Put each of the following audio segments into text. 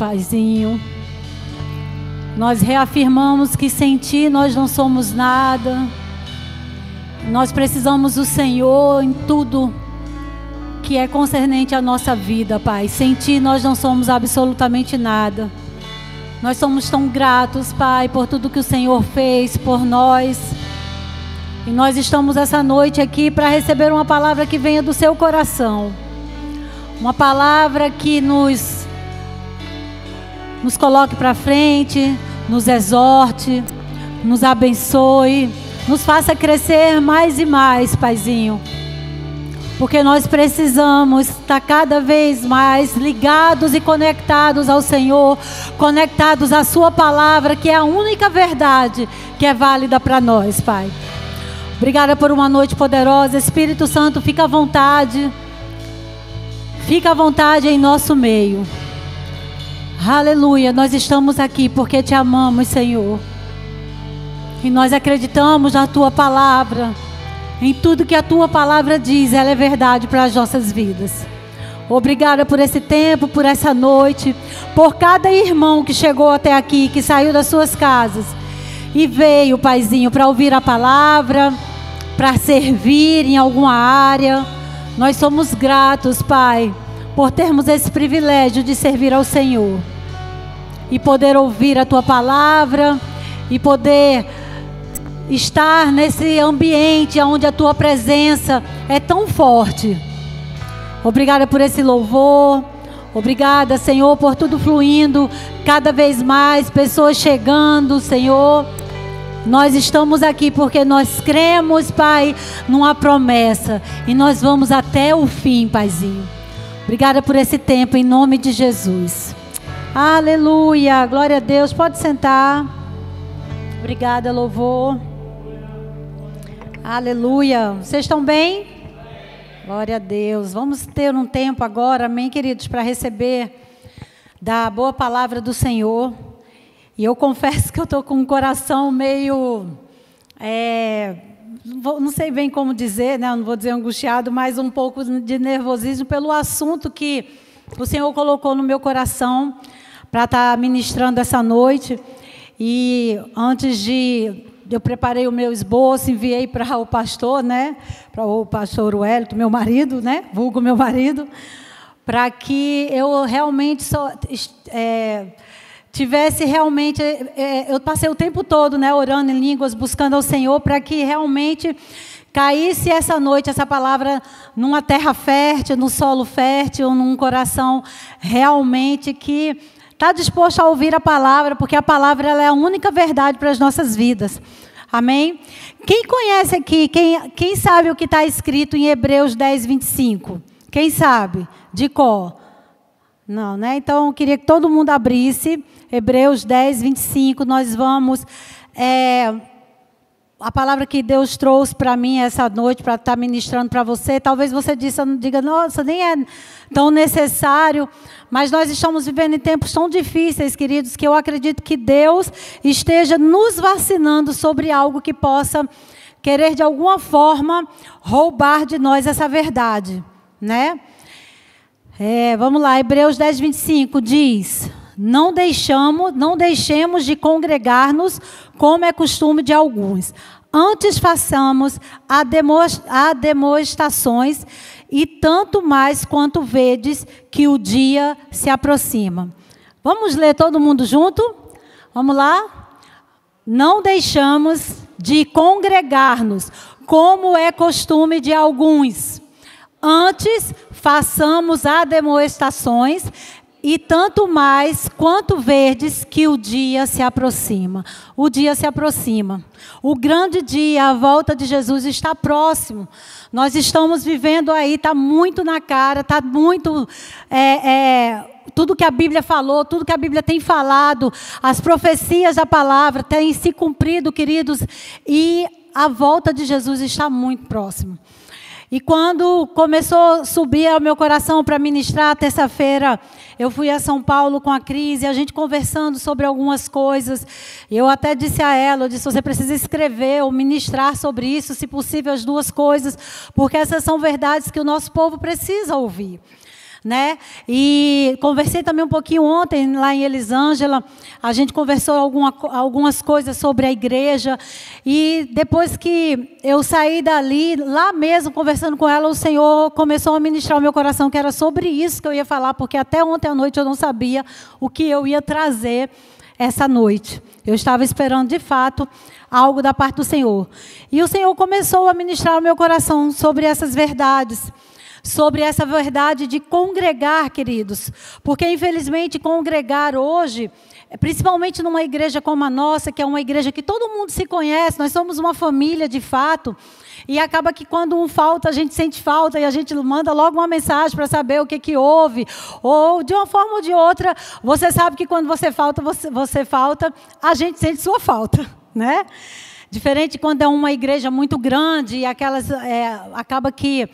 Paizinho. Nós reafirmamos que sem Ti nós não somos nada. Nós precisamos do Senhor em tudo que é concernente à nossa vida, Pai. Sem Ti nós não somos absolutamente nada. Nós somos tão gratos, Pai, por tudo que o Senhor fez por nós. E nós estamos essa noite aqui para receber uma palavra que venha do Seu coração. Uma palavra que nos coloque para frente, nos exorte, nos abençoe, nos faça crescer mais e mais, Paizinho. Porque nós precisamos estar cada vez mais ligados e conectados ao Senhor, conectados à Sua palavra, que é a única verdade que é válida para nós, Pai. Obrigada por uma noite poderosa. Espírito Santo, fica à vontade. Fica à vontade em nosso meio. Aleluia, nós estamos aqui porque Te amamos, Senhor. E nós acreditamos na Tua palavra. Em tudo que a Tua palavra diz, ela é verdade para as nossas vidas. Obrigada por esse tempo, por essa noite. Por cada irmão que chegou até aqui, que saiu das suas casas e veio, Paizinho, para ouvir a palavra, para servir em alguma área. Nós somos gratos, Pai, por termos esse privilégio de servir ao Senhor. E poder ouvir a Tua palavra. E poder estar nesse ambiente onde a Tua presença é tão forte. Obrigada por esse louvor. Obrigada, Senhor, por tudo fluindo. Cada vez mais pessoas chegando, Senhor. Nós estamos aqui porque nós cremos, Pai, numa promessa. E nós vamos até o fim, Paizinho. Obrigada por esse tempo, em nome de Jesus. Aleluia, glória a Deus. Pode sentar. Obrigada, louvor. Aleluia. Vocês estão bem? Glória a Deus. Vamos ter um tempo agora, amém, queridos, para receber da boa palavra do Senhor. E eu confesso que eu estou com um coração meio... não sei bem como dizer, né? Não vou dizer angustiado, mas um pouco de nervosismo pelo assunto que o Senhor colocou no meu coração para estar ministrando essa noite. E antes eu preparei o meu esboço, enviei para o pastor, né? Para o pastor Wellington, meu marido, né? Vulgo meu marido, para que eu realmente tivesse realmente... eu passei o tempo todo, né, orando em línguas, buscando ao Senhor, para que realmente caísse essa noite, essa palavra, numa terra fértil, num solo fértil, num coração realmente que está disposto a ouvir a palavra, porque a palavra ela é a única verdade para as nossas vidas. Amém? Quem conhece aqui, quem sabe o que está escrito em Hebreus 10, 25? Quem sabe? De cor? Não, né? Então, eu queria que todo mundo abrisse Hebreus 10, 25. Nós vamos... a palavra que Deus trouxe para mim essa noite, para estar ministrando para você, talvez você diga, nossa, nem é tão necessário, mas nós estamos vivendo em tempos tão difíceis, queridos, que eu acredito que Deus esteja nos vacinando sobre algo que possa querer, de alguma forma, roubar de nós essa verdade, né? Vamos lá, Hebreus 10, 25 diz... Não deixemos de congregar-nos, como é costume de alguns. Antes façamos demonstrações, e tanto mais quanto vedes que o dia se aproxima. Vamos ler todo mundo junto? Vamos lá? Não deixamos de congregar-nos, como é costume de alguns. Antes façamos demonstrações, e tanto mais quanto verdes que o dia se aproxima. O dia se aproxima. O grande dia, a volta de Jesus está próximo. Nós estamos vivendo aí, está muito na cara, está muito... tudo que a Bíblia falou, tudo que a Bíblia tem falado, as profecias da palavra têm se cumprido, queridos, e a volta de Jesus está muito próximo. E quando começou a subir ao meu coração para ministrar, terça-feira, eu fui a São Paulo com a Cris, e a gente conversando sobre algumas coisas. Eu até disse a ela, eu disse, você precisa escrever ou ministrar sobre isso, se possível as duas coisas, porque essas são verdades que o nosso povo precisa ouvir. né? E conversei também um pouquinho ontem lá em Elisângela. A gente conversou algumas coisas sobre a igreja. E depois que eu saí dali, lá mesmo, conversando com ela, o Senhor começou a ministrar o meu coração, que era sobre isso que eu ia falar, porque até ontem à noite eu não sabia o que eu ia trazer essa noite. Eu estava esperando, de fato, algo da parte do Senhor. E o Senhor começou a ministrar o meu coração sobre essas verdades. Sobre essa verdade de congregar, queridos. Porque, infelizmente, congregar hoje, principalmente numa igreja como a nossa, que é uma igreja que todo mundo se conhece, nós somos uma família, de fato, e acaba que quando um falta, a gente sente falta e a gente manda logo uma mensagem para saber o que houve. Ou, de uma forma ou de outra, você sabe que quando você falta, a gente sente sua falta, né? Diferente quando é uma igreja muito grande e acaba que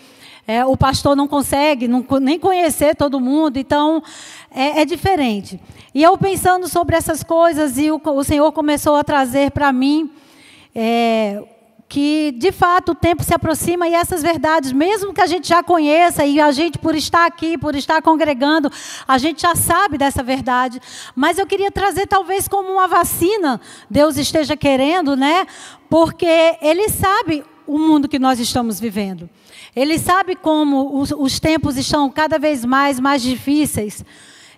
o pastor não consegue nem conhecer todo mundo, então é diferente. E eu pensando sobre essas coisas, e o Senhor começou a trazer para mim que, de fato, o tempo se aproxima e essas verdades, mesmo que a gente já conheça, e a gente, por estar aqui, por estar congregando, a gente já sabe dessa verdade, mas eu queria trazer talvez como uma vacina, Deus esteja querendo, né? Porque Ele sabe o mundo que nós estamos vivendo. Ele sabe como os tempos estão cada vez mais difíceis.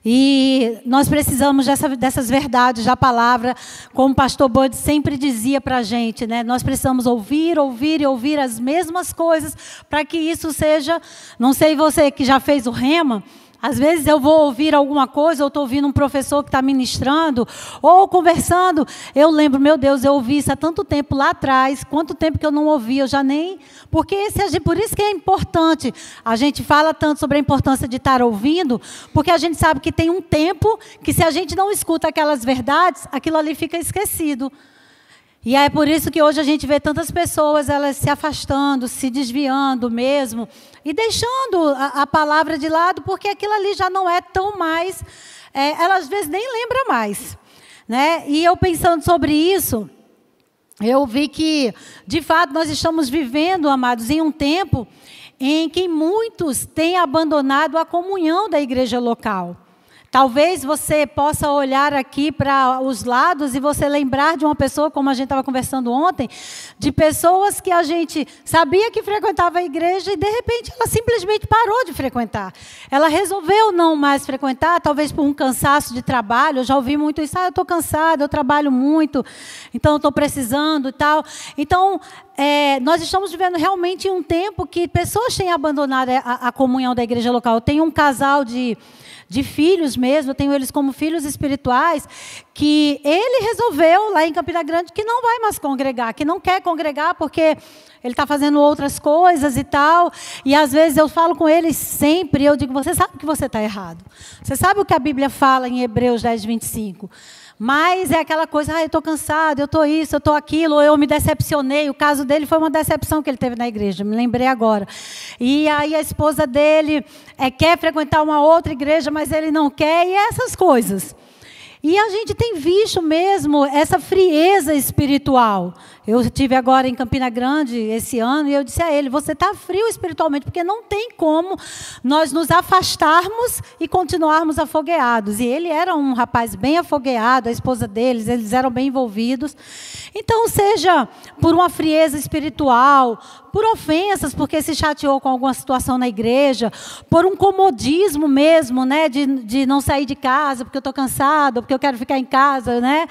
E nós precisamos dessas verdades da palavra, como o pastor Bud sempre dizia para a gente, né? Nós precisamos ouvir as mesmas coisas para que isso seja... Não sei você que já fez o rema... Às vezes eu vou ouvir alguma coisa, ou estou ouvindo um professor que está ministrando, ou conversando, eu lembro, meu Deus, eu ouvi isso há tanto tempo lá atrás, quanto tempo que eu não ouvi, eu já nem... Porque por isso que é importante, a gente fala tanto sobre a importância de estar ouvindo, porque a gente sabe que tem um tempo que se a gente não escuta aquelas verdades, aquilo ali fica esquecido. E é por isso que hoje a gente vê tantas pessoas, elas se afastando, se desviando mesmo, e deixando a palavra de lado, porque aquilo ali já não é tão mais, ela às vezes nem lembra mais, né? E eu pensando sobre isso, eu vi que, de fato, nós estamos vivendo, amados, em um tempo em que muitos têm abandonado a comunhão da igreja local. Talvez você possa olhar aqui para os lados e você lembrar de uma pessoa, como a gente estava conversando ontem, de pessoas que a gente sabia que frequentava a igreja e, de repente, ela simplesmente parou de frequentar. Ela resolveu não mais frequentar, talvez por um cansaço de trabalho. Eu já ouvi muito isso, eu estou cansada, eu trabalho muito, então eu estou precisando e tal. Então, nós estamos vivendo realmente um tempo que pessoas têm abandonado a comunhão da igreja local. Tem um casal de filhos mesmo, eu tenho eles como filhos espirituais, que ele resolveu lá em Campina Grande que não vai mais congregar, que não quer congregar porque ele está fazendo outras coisas e tal, e às vezes eu falo com eles sempre, eu digo, você sabe que você está errado, você sabe o que a Bíblia fala em Hebreus 10:25, mas é aquela coisa, eu estou cansado, eu estou isso, eu estou aquilo, ou eu me decepcionei. O caso dele foi uma decepção que ele teve na igreja, me lembrei agora. E aí a esposa dele quer frequentar uma outra igreja, mas ele não quer, e essas coisas. E a gente tem visto mesmo essa frieza espiritual. Eu estive agora em Campina Grande esse ano e eu disse a ele, você está frio espiritualmente, porque não tem como nós nos afastarmos e continuarmos afogueados. E ele era um rapaz bem afogueado, a esposa deles, eles eram bem envolvidos. Então, seja por uma frieza espiritual, por ofensas, porque se chateou com alguma situação na igreja, por um comodismo mesmo, né, de não sair de casa, porque eu estou cansado, porque eu quero ficar em casa, né,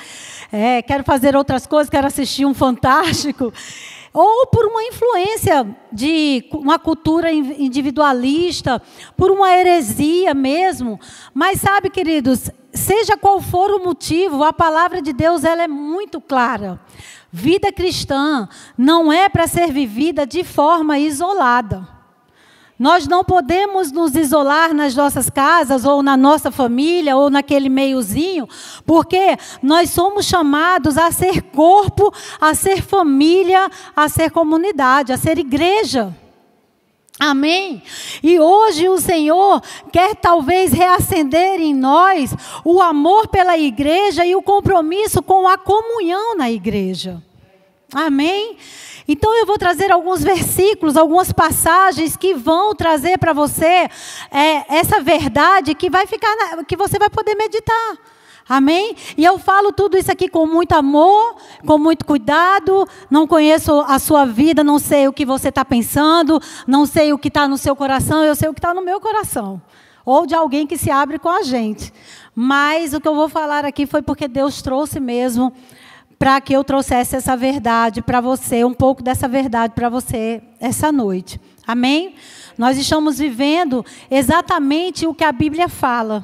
quero fazer outras coisas, quero assistir um Fantástico, ou por uma influência de uma cultura individualista, por uma heresia mesmo. Mas sabe, queridos, seja qual for o motivo, a palavra de Deus ela é muito clara. Vida cristã não é para ser vivida de forma isolada. Nós não podemos nos isolar nas nossas casas, ou na nossa família, ou naquele meiozinho, porque nós somos chamados a ser corpo, a ser família, a ser comunidade, a ser igreja. Amém? E hoje o Senhor quer talvez reacender em nós o amor pela igreja e o compromisso com a comunhão na igreja. Amém? Então eu vou trazer alguns versículos, algumas passagens que vão trazer para você essa verdade que vai ficar, que você vai poder meditar. Amém? E eu falo tudo isso aqui com muito amor, com muito cuidado. Não conheço a sua vida, não sei o que você está pensando, não sei o que está no seu coração, eu sei o que está no meu coração. Ou de alguém que se abre com a gente. Mas o que eu vou falar aqui foi porque Deus trouxe mesmo para que eu trouxesse essa verdade para você, um pouco dessa verdade para você essa noite. Amém? Nós estamos vivendo exatamente o que a Bíblia fala.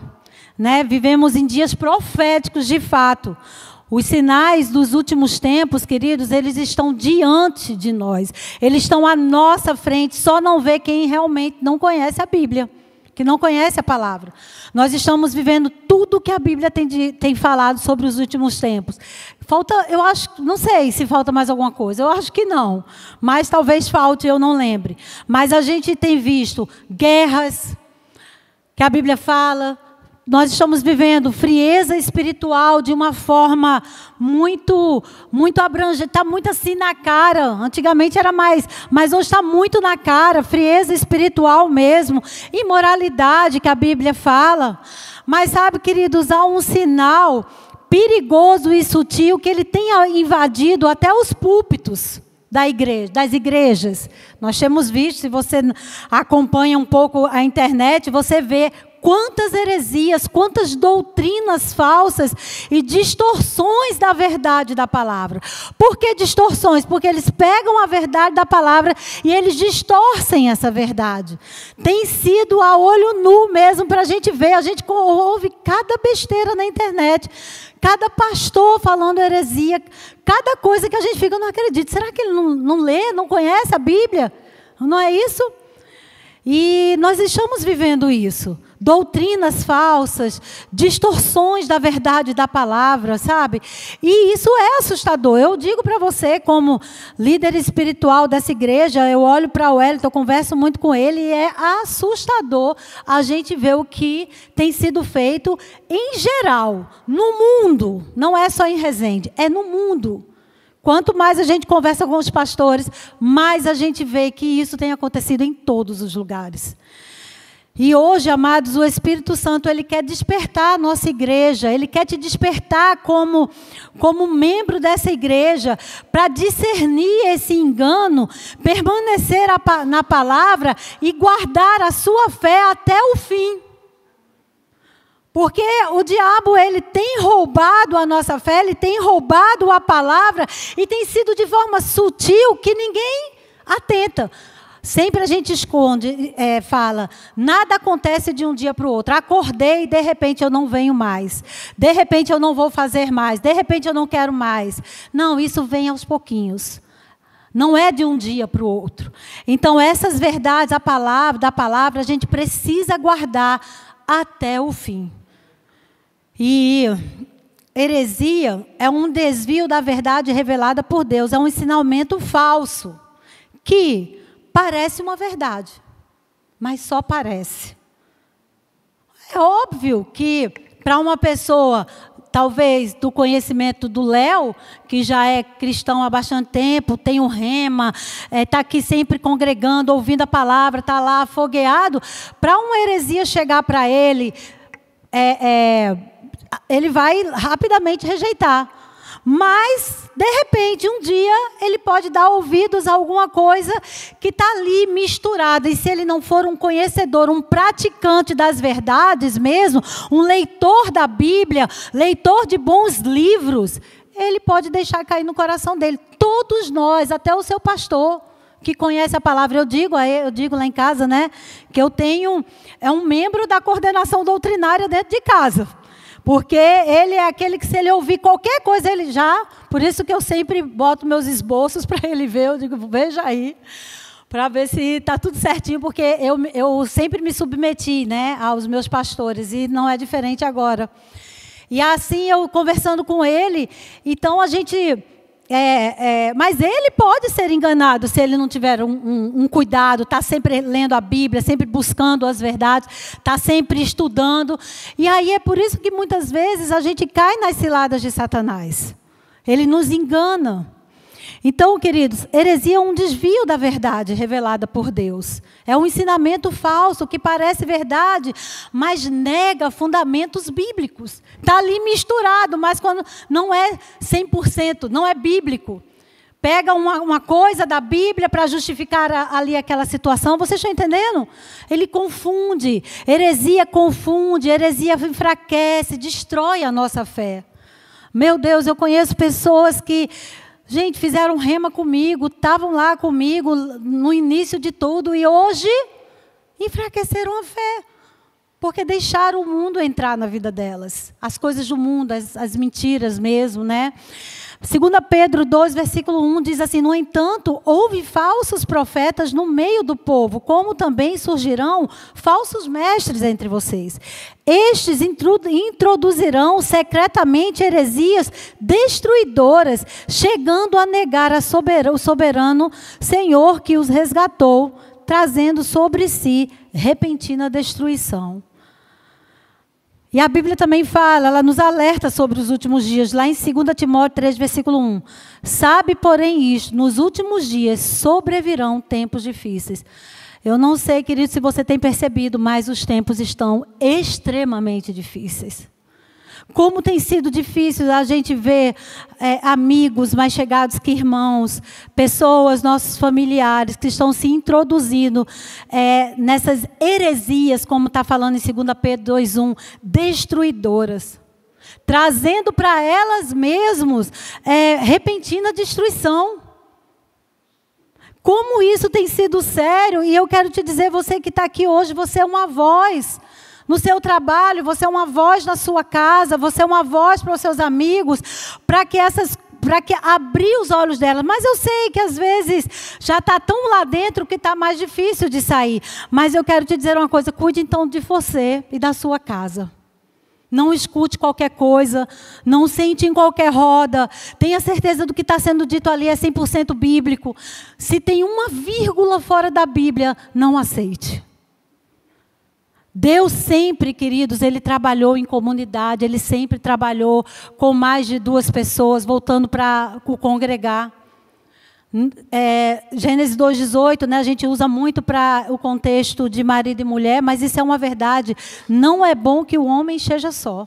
Né? Vivemos em dias proféticos de fato. Os sinais dos últimos tempos, queridos, eles estão diante de nós. Eles estão à nossa frente, só não vê quem realmente não conhece a Bíblia, que não conhece a palavra. Nós estamos vivendo tudo que a Bíblia tem falado sobre os últimos tempos. Falta, eu acho, não sei se falta mais alguma coisa, eu acho que não. Mas talvez falte, eu não lembre. Mas a gente tem visto guerras, que a Bíblia fala. Nós estamos vivendo frieza espiritual de uma forma muito abrangente, está muito assim na cara. Antigamente era mais, mas hoje está muito na cara, frieza espiritual mesmo, imoralidade que a Bíblia fala. Mas sabe, queridos, há um sinal perigoso e sutil que ele tem invadido até os púlpitos das igrejas. Nós temos visto, se você acompanha um pouco a internet, você vê quantas heresias, quantas doutrinas falsas e distorções da verdade da palavra. Por que distorções? Porque eles pegam a verdade da palavra e eles distorcem essa verdade. Tem sido a olho nu mesmo para a gente ver. A gente ouve cada besteira na internet, cada pastor falando heresia, cada coisa que a gente fica, não acredita. Será que ele não lê, não conhece a Bíblia? Não é isso? E nós estamos vivendo isso. Doutrinas falsas, distorções da verdade da palavra, sabe? E isso é assustador. Eu digo para você, como líder espiritual dessa igreja, eu olho para o Wellington, eu converso muito com ele, e é assustador a gente ver o que tem sido feito em geral, no mundo. Não é só em Resende, é no mundo. Quanto mais a gente conversa com os pastores, mais a gente vê que isso tem acontecido em todos os lugares. E hoje, amados, o Espírito Santo, ele quer despertar a nossa igreja, ele quer te despertar como membro dessa igreja, para discernir esse engano, permanecer na palavra e guardar a sua fé até o fim. Porque o diabo, ele tem roubado a nossa fé, ele tem roubado a palavra, e tem sido de forma sutil que ninguém atenta. Sempre a gente esconde, fala, nada acontece de um dia para o outro. Acordei e de repente eu não venho mais. De repente eu não vou fazer mais. De repente eu não quero mais. Não, isso vem aos pouquinhos. Não é de um dia para o outro. Então essas verdades, da palavra, a gente precisa guardar até o fim. E heresia é um desvio da verdade revelada por Deus. É um ensinamento falso que parece uma verdade, mas só parece. É óbvio que para uma pessoa, talvez do conhecimento do Léo, que já é cristão há bastante tempo, tem o rema, está aqui sempre congregando, ouvindo a palavra, está lá afogueado, para uma heresia chegar para ele, ele vai rapidamente rejeitar. Mas, de repente, um dia, ele pode dar ouvidos a alguma coisa que está ali misturada. E se ele não for um conhecedor, um praticante das verdades mesmo, um leitor da Bíblia, leitor de bons livros, ele pode deixar cair no coração dele. Todos nós, até o seu pastor, que conhece a palavra, eu digo lá em casa, né, que eu tenho, um membro da coordenação doutrinária dentro de casa. Porque ele é aquele que, se ele ouvir qualquer coisa, ele já... Por isso que eu sempre boto meus esboços para ele ver. Eu digo, veja aí, para ver se está tudo certinho. Porque eu sempre me submeti, né, aos meus pastores. E não é diferente agora. E assim, eu conversando com ele, então a gente... mas ele pode ser enganado se ele não tiver um cuidado, está sempre lendo a Bíblia, sempre buscando as verdades, está sempre estudando. E aí é por isso que muitas vezes a gente cai nas ciladas de Satanás. Ele nos engana. Então, queridos, heresia é um desvio da verdade revelada por Deus. É um ensinamento falso que parece verdade, mas nega fundamentos bíblicos. Está ali misturado, mas quando não é 100%, não é bíblico. Pega uma coisa da Bíblia para justificar ali aquela situação. Vocês estão entendendo? Ele confunde. Heresia enfraquece, destrói a nossa fé. Meu Deus, eu conheço pessoas que, gente, fizeram rema comigo, estavam lá comigo no início de tudo e hoje enfraqueceram a fé. Porque deixaram o mundo entrar na vida delas. As coisas do mundo, as mentiras mesmo, né? 2 Pedro 2, versículo 1 diz assim: no entanto, houve falsos profetas no meio do povo, como também surgirão falsos mestres entre vocês. Estes introduzirão secretamente heresias destruidoras, chegando a negar o soberano Senhor que os resgatou, trazendo sobre si repentina destruição. E a Bíblia também fala, ela nos alerta sobre os últimos dias, lá em 2 Timóteo 3, versículo 1. Sabe, porém, isto, nos últimos dias sobrevirão tempos difíceis. Eu não sei, querido, se você tem percebido, mas os tempos estão extremamente difíceis. Como tem sido difícil a gente ver amigos mais chegados que irmãos, pessoas, nossos familiares, que estão se introduzindo nessas heresias, como está falando em 2 Pedro 2,1, destruidoras. Trazendo para elas mesmos repentina destruição. Como isso tem sido sério, e eu quero te dizer, você que está aqui hoje, você é uma voz. No seu trabalho, você é uma voz na sua casa, você é uma voz para os seus amigos, para que abrir os olhos delas. Mas eu sei que às vezes já está tão lá dentro que está mais difícil de sair. Mas eu quero te dizer uma coisa, cuide então de você e da sua casa. Não escute qualquer coisa, não sente em qualquer roda, tenha certeza do que está sendo dito ali é 100% bíblico. Se tem uma vírgula fora da Bíblia, não aceite. Deus sempre, queridos, Ele trabalhou em comunidade, Ele sempre trabalhou com mais de 2 pessoas, voltando para o congregar. Gênesis 2,18, né, a gente usa muito para o contexto de marido e mulher, mas isso é uma verdade. Não é bom que o homem esteja só.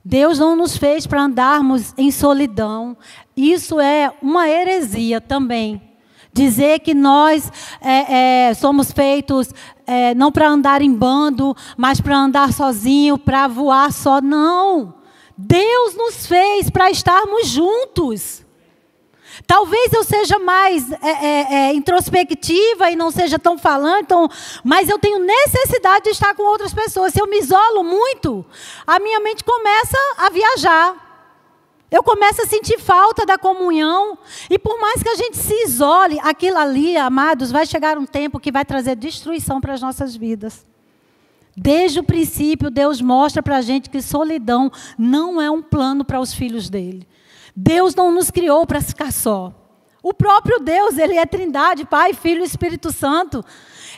Deus não nos fez para andarmos em solidão. Isso é uma heresia também. Dizer que nós somos feitos não para andar em bando, mas para andar sozinho, para voar só. Não. Deus nos fez para estarmos juntos. Talvez eu seja mais introspectiva e não seja tão falante, mas eu tenho necessidade de estar com outras pessoas. Se eu me isolo muito, a minha mente começa a viajar. Eu começo a sentir falta da comunhão. E por mais que a gente se isole, aquilo ali, amados, vai chegar um tempo que vai trazer destruição para as nossas vidas. Desde o princípio, Deus mostra para a gente que solidão não é um plano para os filhos dele. Deus não nos criou para ficar só. O próprio Deus, Ele é Trindade, Pai, Filho e Espírito Santo.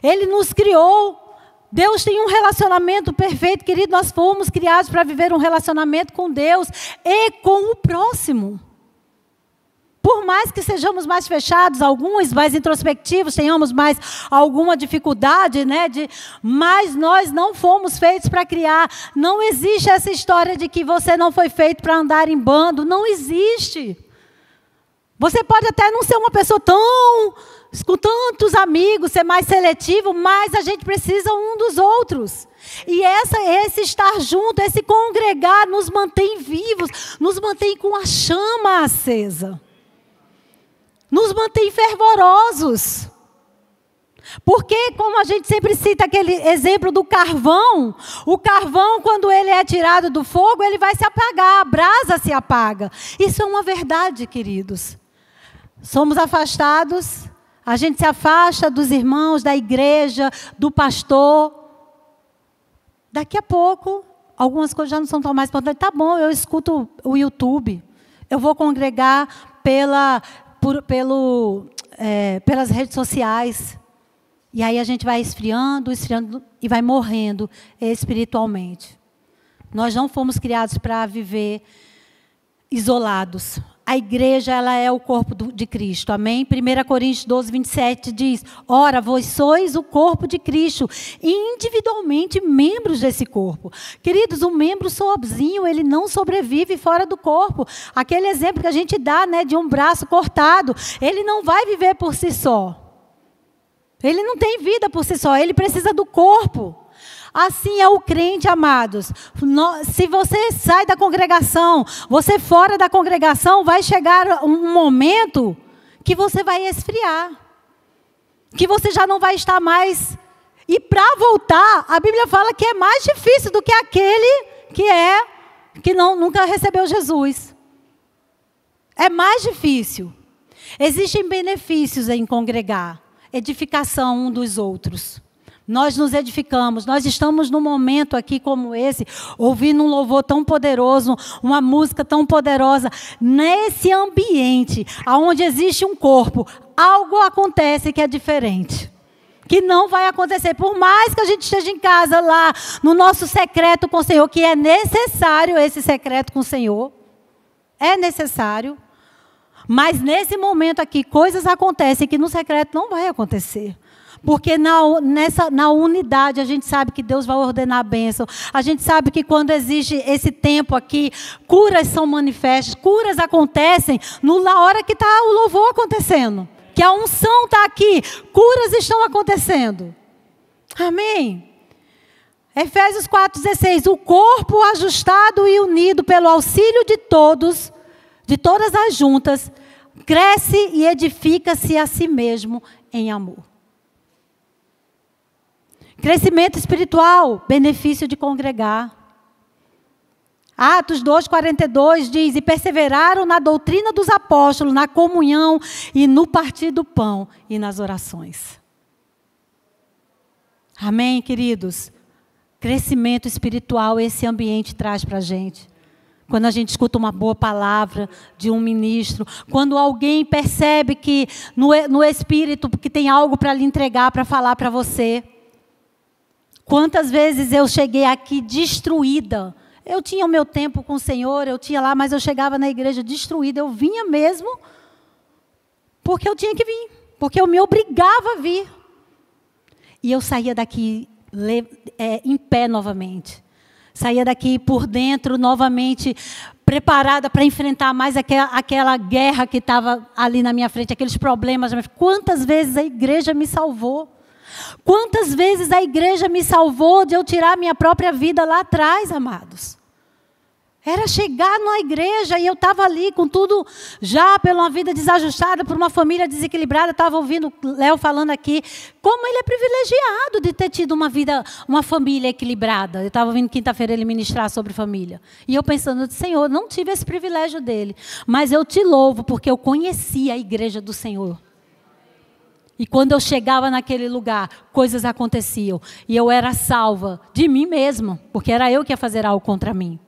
Ele nos criou. Deus tem um relacionamento perfeito, querido. Nós fomos criados para viver um relacionamento com Deus e com o próximo. Por mais que sejamos mais fechados, alguns mais introspectivos, tenhamos mais alguma dificuldade, né? Mas nós não fomos feitos para criar. Não existe essa história de que você não foi feito para andar em bando. Não existe. Você pode até não ser uma pessoa com tantos amigos, ser mais seletivo, mas a gente precisa um dos outros. E esse estar junto, esse congregar, nos mantém vivos, nos mantém com a chama acesa. Nos mantém fervorosos. Porque, como a gente sempre cita aquele exemplo do carvão, o carvão, quando ele é tirado do fogo, ele vai se apagar, a brasa se apaga. Isso é uma verdade, queridos. Somos afastados, a gente se afasta dos irmãos, da igreja, do pastor. Daqui a pouco, algumas coisas já não são tão mais importantes. Tá bom, eu escuto o YouTube, eu vou congregar pelas redes sociais. E aí a gente vai esfriando e vai morrendo espiritualmente. Nós não fomos criados para viver isolados. a igreja, ela é o corpo de Cristo, amém? 1 Coríntios 12, 27 diz, ora, vós sois o corpo de Cristo, individualmente membros desse corpo. Queridos, um membro sozinho, ele não sobrevive fora do corpo. Aquele exemplo que a gente dá, né, de um braço cortado, ele não vai viver por si só. Ele não tem vida por si só, ele precisa do corpo. Assim é o crente, amados. Se você sai da congregação, você fora da congregação, vai chegar um momento que você vai esfriar. Que você já não vai estar mais. E para voltar, a Bíblia fala que é mais difícil do que aquele que nunca recebeu Jesus. É mais difícil. Existem benefícios em congregar. Edificação um dos outros. Nós nos edificamos, nós estamos num momento aqui como esse, ouvindo um louvor tão poderoso, uma música tão poderosa, nesse ambiente, onde existe um corpo, algo acontece que é diferente, que não vai acontecer, por mais que a gente esteja em casa lá, no nosso secreto com o Senhor, que é necessário esse secreto com o Senhor, é necessário, mas nesse momento aqui, coisas acontecem que no secreto não vai acontecer. Porque na unidade a gente sabe que Deus vai ordenar a bênção. A gente sabe que quando existe esse tempo aqui, curas são manifestas, curas acontecem na hora que está o louvor acontecendo. Que a unção está aqui, curas estão acontecendo. Amém? Efésios 4,16. O corpo ajustado e unido pelo auxílio de todas as juntas, cresce e edifica-se a si mesmo em amor. Crescimento espiritual, benefício de congregar. Atos 2,42 diz, e perseveraram na doutrina dos apóstolos, na comunhão e no partir do pão e nas orações. Amém, queridos? Crescimento espiritual, esse ambiente traz para a gente. Quando a gente escuta uma boa palavra de um ministro, quando alguém percebe que no espírito que tem algo para lhe entregar, para falar para você. Quantas vezes eu cheguei aqui destruída. Eu tinha o meu tempo com o Senhor, eu tinha lá, mas eu chegava na igreja destruída. Eu vinha mesmo porque eu tinha que vir, porque eu me obrigava a vir. E eu saía daqui em pé novamente. Saía daqui por dentro novamente, preparada para enfrentar mais aquela guerra que estava ali na minha frente, aqueles problemas. Quantas vezes a igreja me salvou? Quantas vezes a igreja me salvou de eu tirar minha própria vida lá atrás, amados? Era chegar na igreja e eu estava ali com tudo já pela uma vida desajustada, por uma família desequilibrada. Estava ouvindo o Léo falando aqui, como ele é privilegiado de ter tido uma família equilibrada. Eu estava ouvindo quinta-feira ele ministrar sobre família. E eu pensando, Senhor, não tive esse privilégio dele, mas eu te louvo porque eu conheci a igreja do Senhor. E quando eu chegava naquele lugar, coisas aconteciam. E eu era salva de mim mesma, porque era eu que ia fazer algo contra mim.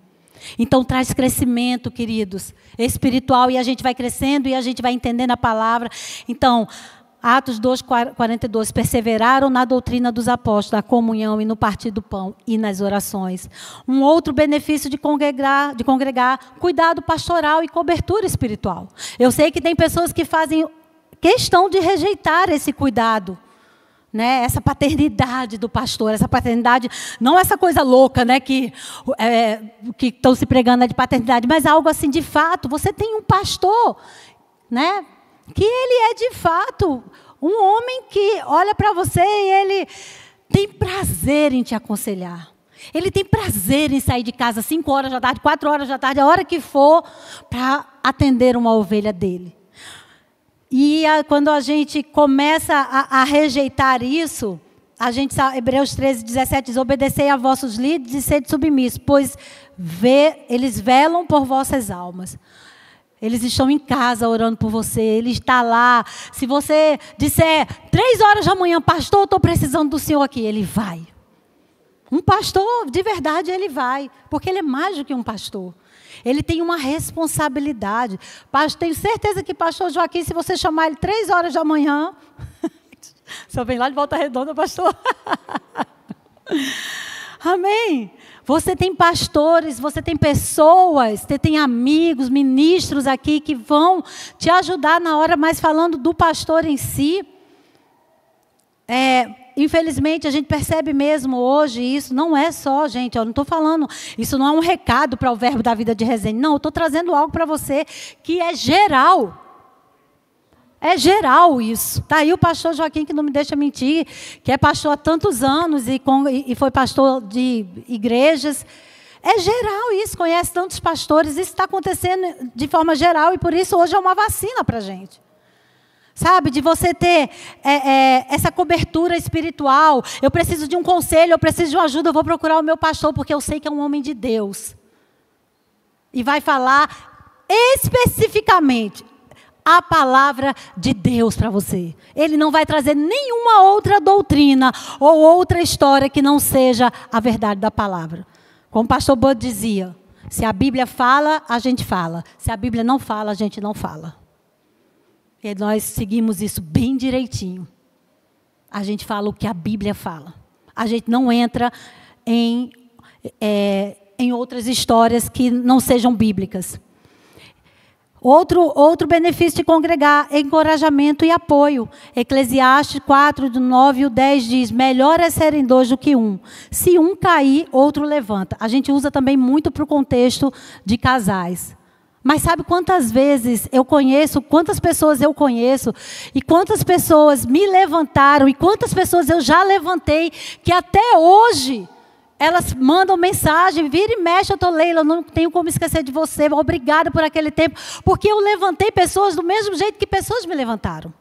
Então traz crescimento, queridos, espiritual, e a gente vai crescendo e a gente vai entendendo a palavra. Então, Atos 2,42, perseveraram na doutrina dos apóstolos, na comunhão e no partir do pão e nas orações. Um outro benefício de congregar, cuidado pastoral e cobertura espiritual. Eu sei que tem pessoas que fazem questão de rejeitar esse cuidado, né? Essa paternidade do pastor, essa paternidade, não essa coisa louca, né? Que estão se pregando de paternidade, mas algo assim de fato. Você tem um pastor, né? Que ele é de fato um homem que olha para você e ele tem prazer em te aconselhar. Ele tem prazer em sair de casa 5 horas da tarde, 4 horas da tarde, a hora que for, para atender uma ovelha dele. E quando a gente começa a rejeitar isso, a gente sabe, Hebreus 13, 17 diz, obedecei a vossos líderes e sede submissos, pois eles velam por vossas almas. Eles estão em casa orando por você, ele está lá. Se você disser 3 horas da manhã, pastor, estou precisando do senhor aqui, ele vai. Um pastor, de verdade, ele vai, porque ele é mais do que um pastor. Ele tem uma responsabilidade. Tenho certeza que pastor Joaquim, se você chamar ele 3 horas da manhã... Só vem lá de Volta Redonda, pastor. Amém? Você tem pastores, você tem pessoas, você tem amigos, ministros aqui que vão te ajudar na hora, mas falando do pastor em si. Infelizmente, a gente percebe mesmo hoje, isso não é só, gente, eu não estou falando, isso não é um recado para o Verbo da Vida de Resende, não, eu estou trazendo algo para você que é geral. É geral isso. Está aí o pastor Joaquim, que não me deixa mentir, que é pastor há tantos anos e foi pastor de igrejas. É geral isso, conhece tantos pastores, isso está acontecendo de forma geral e por isso hoje é uma vacina para a gente. Sabe, de você ter essa cobertura espiritual. Eu preciso de um conselho, eu preciso de uma ajuda, eu vou procurar o meu pastor, porque eu sei que é um homem de Deus. E vai falar especificamente a palavra de Deus para você. Ele não vai trazer nenhuma outra doutrina ou outra história que não seja a verdade da palavra. Como o pastor Bud dizia, se a Bíblia fala, a gente fala. Se a Bíblia não fala, a gente não fala. E nós seguimos isso bem direitinho. A gente fala o que a Bíblia fala. A gente não entra em outras histórias que não sejam bíblicas. Outro benefício de congregar é encorajamento e apoio. Eclesiastes 4, do 9 ao 10 diz, melhor é serem dois do que um. Se um cair, outro levanta. A gente usa também muito para o contexto de casais. Mas sabe quantas vezes eu conheço, quantas pessoas eu conheço, e quantas pessoas me levantaram, e quantas pessoas eu já levantei, que até hoje elas mandam mensagem, vira e mexe, eu estou Leila, eu não tenho como esquecer de você, obrigada por aquele tempo, porque eu levantei pessoas do mesmo jeito que pessoas me levantaram.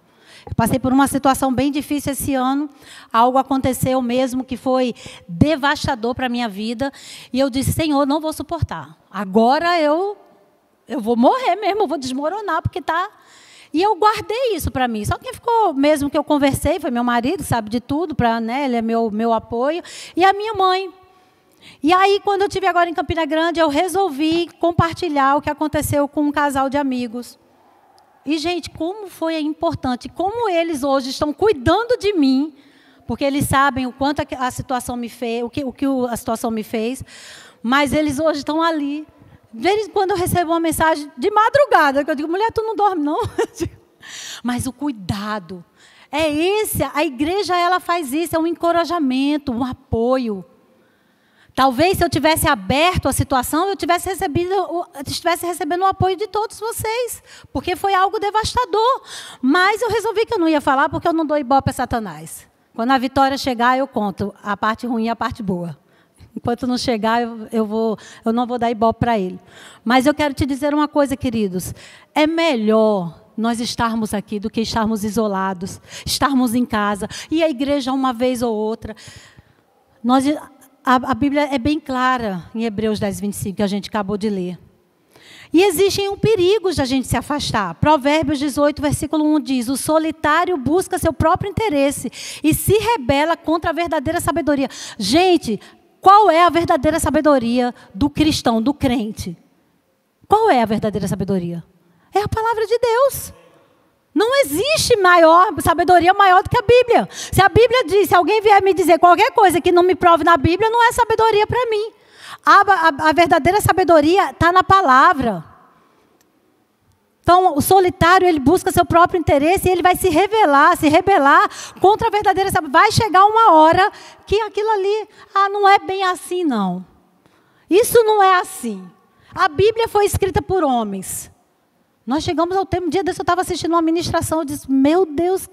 Eu passei por uma situação bem difícil esse ano, algo aconteceu mesmo que foi devastador para a minha vida, e eu disse, Senhor, não vou suportar, agora eu vou morrer mesmo, eu vou desmoronar, porque está... E eu guardei isso para mim. Só quem ficou, mesmo que eu conversei, foi meu marido, sabe de tudo, ele é meu apoio, e a minha mãe. E aí, quando eu estive agora em Campina Grande, eu resolvi compartilhar o que aconteceu com um casal de amigos. E, gente, como foi importante, como eles hoje estão cuidando de mim, porque eles sabem o quanto a situação me fez, o que a situação me fez, mas eles hoje estão ali. De vez em quando eu recebo uma mensagem de madrugada, que eu digo, mulher, tu não dorme, não? Mas o cuidado, a igreja ela faz isso, é um encorajamento, um apoio. Talvez se eu tivesse aberto a situação, eu estivesse recebendo o apoio de todos vocês, porque foi algo devastador. Mas eu resolvi que eu não ia falar, porque eu não dou ibope a Satanás. Quando a vitória chegar, eu conto a parte ruim e a parte boa. Enquanto não chegar, eu não vou dar ibope para ele. Mas eu quero te dizer uma coisa, queridos. É melhor nós estarmos aqui do que estarmos isolados, estarmos em casa, e a igreja uma vez ou outra. A Bíblia é bem clara em Hebreus 10, 25, que a gente acabou de ler. E existem perigos de a gente se afastar. Provérbios 18, versículo 1 diz, o solitário busca seu próprio interesse e se rebela contra a verdadeira sabedoria. Gente, qual é a verdadeira sabedoria do cristão, do crente? Qual é a verdadeira sabedoria? É a palavra de Deus. Não existe sabedoria maior do que a Bíblia. Se a Bíblia diz, se alguém vier me dizer qualquer coisa que não me prove na Bíblia, não é sabedoria para mim. A verdadeira sabedoria está na palavra. Então, o solitário, ele busca seu próprio interesse e ele vai se rebelar contra a verdadeira sabedoria. Vai chegar uma hora que aquilo ali, não é bem assim, não. Isso não é assim. A Bíblia foi escrita por homens. Nós chegamos ao tempo, um dia desse eu estava assistindo uma ministração, eu disse, meu Deus,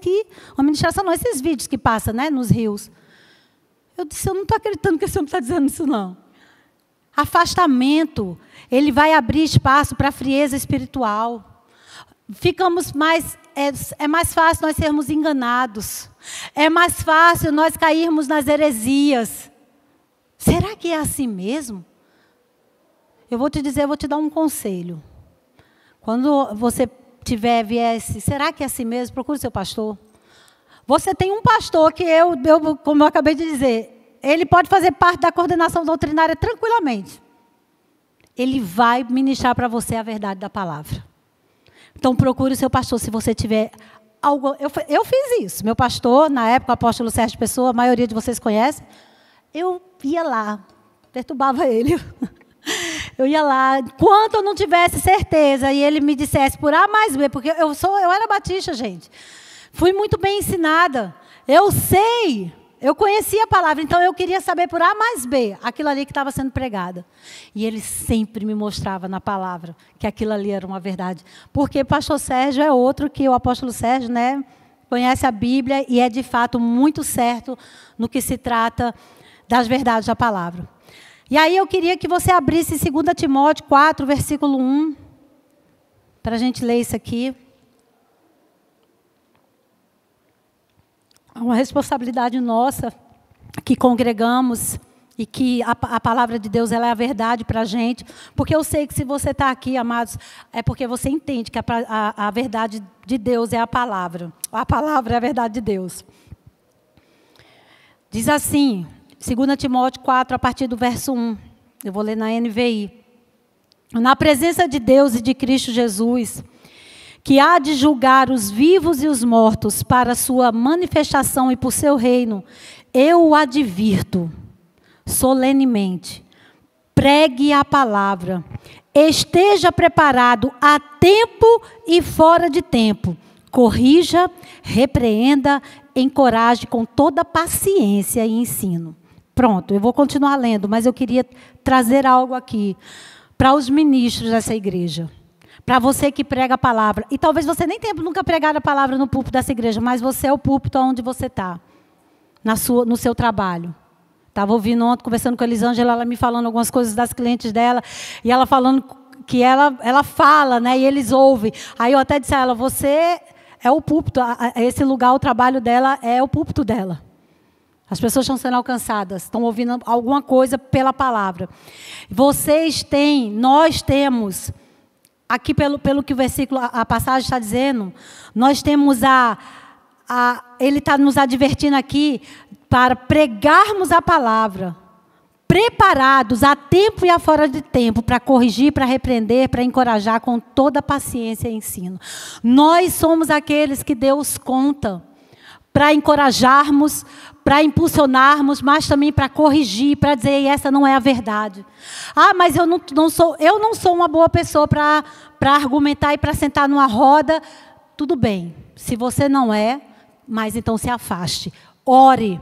uma ministração não, esses vídeos que passam, né, nos rios. Eu disse, eu não estou acreditando que esse homem está dizendo isso, não. Afastamento, ele vai abrir espaço para a frieza espiritual. É mais fácil nós sermos enganados. É mais fácil nós cairmos nas heresias. Será que é assim mesmo? Eu vou te dar um conselho. Quando você viesse, será que é assim mesmo? Procure seu pastor. Você tem um pastor que como eu acabei de dizer, ele pode fazer parte da coordenação doutrinária tranquilamente. Ele vai ministrar para você a verdade da palavra. Então procure o seu pastor se você tiver algo. Eu fiz isso. Meu pastor, na época, o apóstolo Sérgio Pessoa, a maioria de vocês conhece, eu ia lá, perturbava ele. Eu ia lá, enquanto eu não tivesse certeza, e ele me dissesse por A mais B, porque eu era batista, gente. Fui muito bem ensinada. Eu sei, eu conhecia a palavra, então eu queria saber por A mais B, aquilo ali que estava sendo pregado. E ele sempre me mostrava na palavra que aquilo ali era uma verdade. Porque o pastor Sérgio é outro que o apóstolo Sérgio, né, conhece a Bíblia e é de fato muito certo no que se trata das verdades da palavra. E aí eu queria que você abrisse 2 Timóteo 4, versículo 1, para a gente ler isso aqui. É uma responsabilidade nossa, que congregamos, e que a palavra de Deus ela é a verdade para a gente. Porque eu sei que se você está aqui, amados, é porque você entende que a verdade de Deus é a palavra. A palavra é a verdade de Deus. Diz assim, 2 Timóteo 4, a partir do verso 1. Eu vou ler na NVI. Na presença de Deus e de Cristo Jesus, que há de julgar os vivos e os mortos para a sua manifestação e por seu reino, eu o advirto solenemente. Pregue a palavra. Esteja preparado a tempo e fora de tempo. Corrija, repreenda, encoraje com toda paciência e ensino. Pronto, eu vou continuar lendo, mas eu queria trazer algo aqui para os ministros dessa igreja. Para você que prega a palavra. E talvez você nem tenha nunca pregado a palavra no púlpito dessa igreja, mas você é o púlpito onde você está, no seu trabalho. Estava ouvindo ontem, conversando com a Elisângela, ela me falando algumas coisas das clientes dela, e ela falando que ela fala, né, e eles ouvem. Aí eu até disse a ela, você é o púlpito, esse lugar, o trabalho dela é o púlpito dela. As pessoas estão sendo alcançadas, estão ouvindo alguma coisa pela palavra. Nós temos, aqui pelo que o versículo, a passagem está dizendo, nós temos ele está nos advertindo aqui para pregarmos a palavra, preparados a tempo e a fora de tempo, para corrigir, para repreender, para encorajar com toda paciência e ensino. Nós somos aqueles que Deus conta para encorajarmos, para impulsionarmos, mas também para corrigir, para dizer, essa não é a verdade. Ah, mas eu não sou uma boa pessoa para argumentar e para sentar numa roda. Tudo bem, se você não é, mas então se afaste. Ore,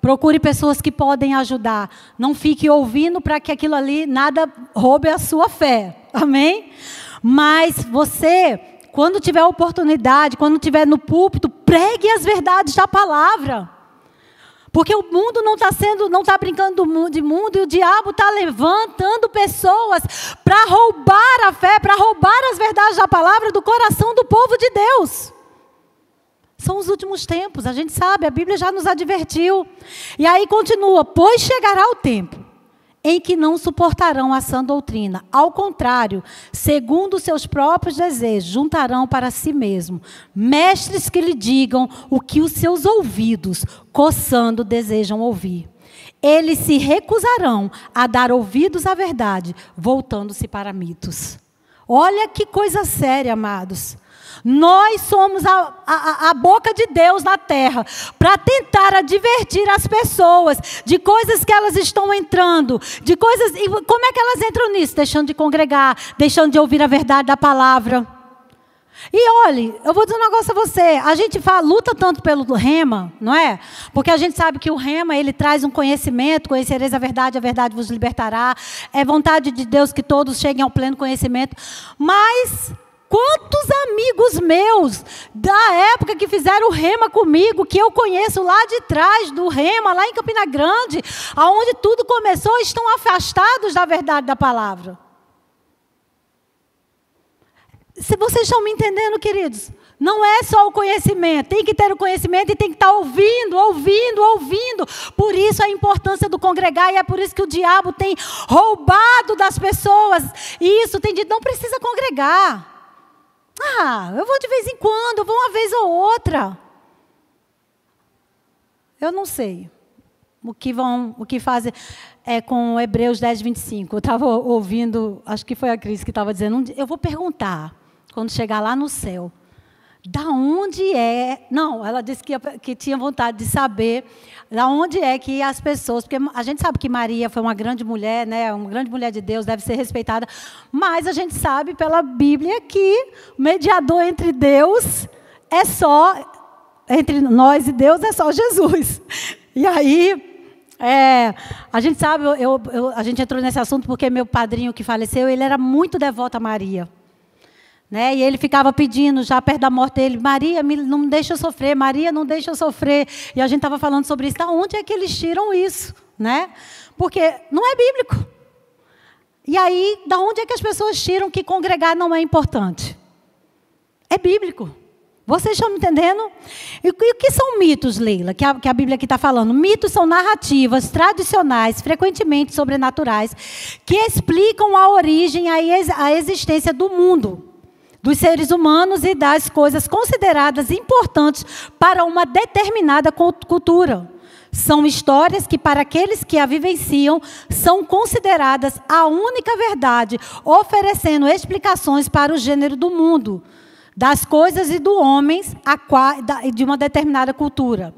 procure pessoas que podem ajudar. Não fique ouvindo para que aquilo ali nada roube a sua fé. Amém? Mas você, quando tiver oportunidade, quando estiver no púlpito, pregue as verdades da palavra. Porque o mundo não está brincando de mundo, e o diabo está levantando pessoas para roubar a fé, para roubar as verdades da palavra do coração do povo de Deus. São os últimos tempos, a gente sabe, a Bíblia já nos advertiu. E aí continua, pois chegará o tempo em que não suportarão a sã doutrina. Ao contrário, segundo os seus próprios desejos, juntarão para si mesmo mestres que lhe digam o que os seus ouvidos, coçando, desejam ouvir. Eles se recusarão a dar ouvidos à verdade, voltando-se para mitos. Olha que coisa séria, amados. Nós somos a boca de Deus na terra para tentar advertir as pessoas de coisas que elas estão entrando, de coisas. E como é que elas entram nisso? Deixando de congregar, deixando de ouvir a verdade da palavra. E olhe, eu vou dizer um negócio a você. A gente luta tanto pelo rema, não é? Porque a gente sabe que o rema, ele traz um conhecimento, conhecereis a verdade vos libertará. É vontade de Deus que todos cheguem ao pleno conhecimento. Mas quantos amigos meus, da época que fizeram o rema comigo, que eu conheço lá de trás do rema, lá em Campina Grande, aonde tudo começou, estão afastados da verdade da palavra. Se vocês estão me entendendo, queridos, não é só o conhecimento, tem que ter o conhecimento e tem que estar ouvindo. Por isso a importância do congregar, e é por isso que o diabo tem roubado das pessoas. E isso tem dito, não precisa congregar. Eu vou de vez em quando, eu vou uma vez ou outra. Eu não sei o que fazem com Hebreus 10, 25. Eu estava ouvindo, acho que foi a Cris que estava dizendo, eu vou perguntar, quando chegar lá no céu, Da onde é... Não, ela disse que tinha vontade de saber da onde é que as pessoas... Porque a gente sabe que Maria foi uma grande mulher, né? Uma grande mulher de Deus, deve ser respeitada. Mas a gente sabe pela Bíblia que o mediador entre Deus é só... Entre nós e Deus é só Jesus. E aí... a gente sabe, a gente entrou nesse assunto porque meu padrinho que faleceu, ele era muito devoto a Maria. Né? E ele ficava pedindo, já perto da morte dele, Maria, não deixa eu sofrer, Maria, não deixa eu sofrer. E a gente estava falando sobre isso. Da onde é que eles tiram isso? Né? Porque não é bíblico. E aí, da onde é que as pessoas tiram que congregar não é importante? É bíblico. Vocês estão me entendendo? E o que são mitos, Leila, que a Bíblia aqui está falando? Mitos são narrativas tradicionais, frequentemente sobrenaturais, que explicam a origem, a existência do mundo, dos seres humanos e das coisas consideradas importantes para uma determinada cultura. São histórias que, para aqueles que a vivenciam, são consideradas a única verdade, oferecendo explicações para o gênero do mundo, das coisas e do homem de uma determinada cultura.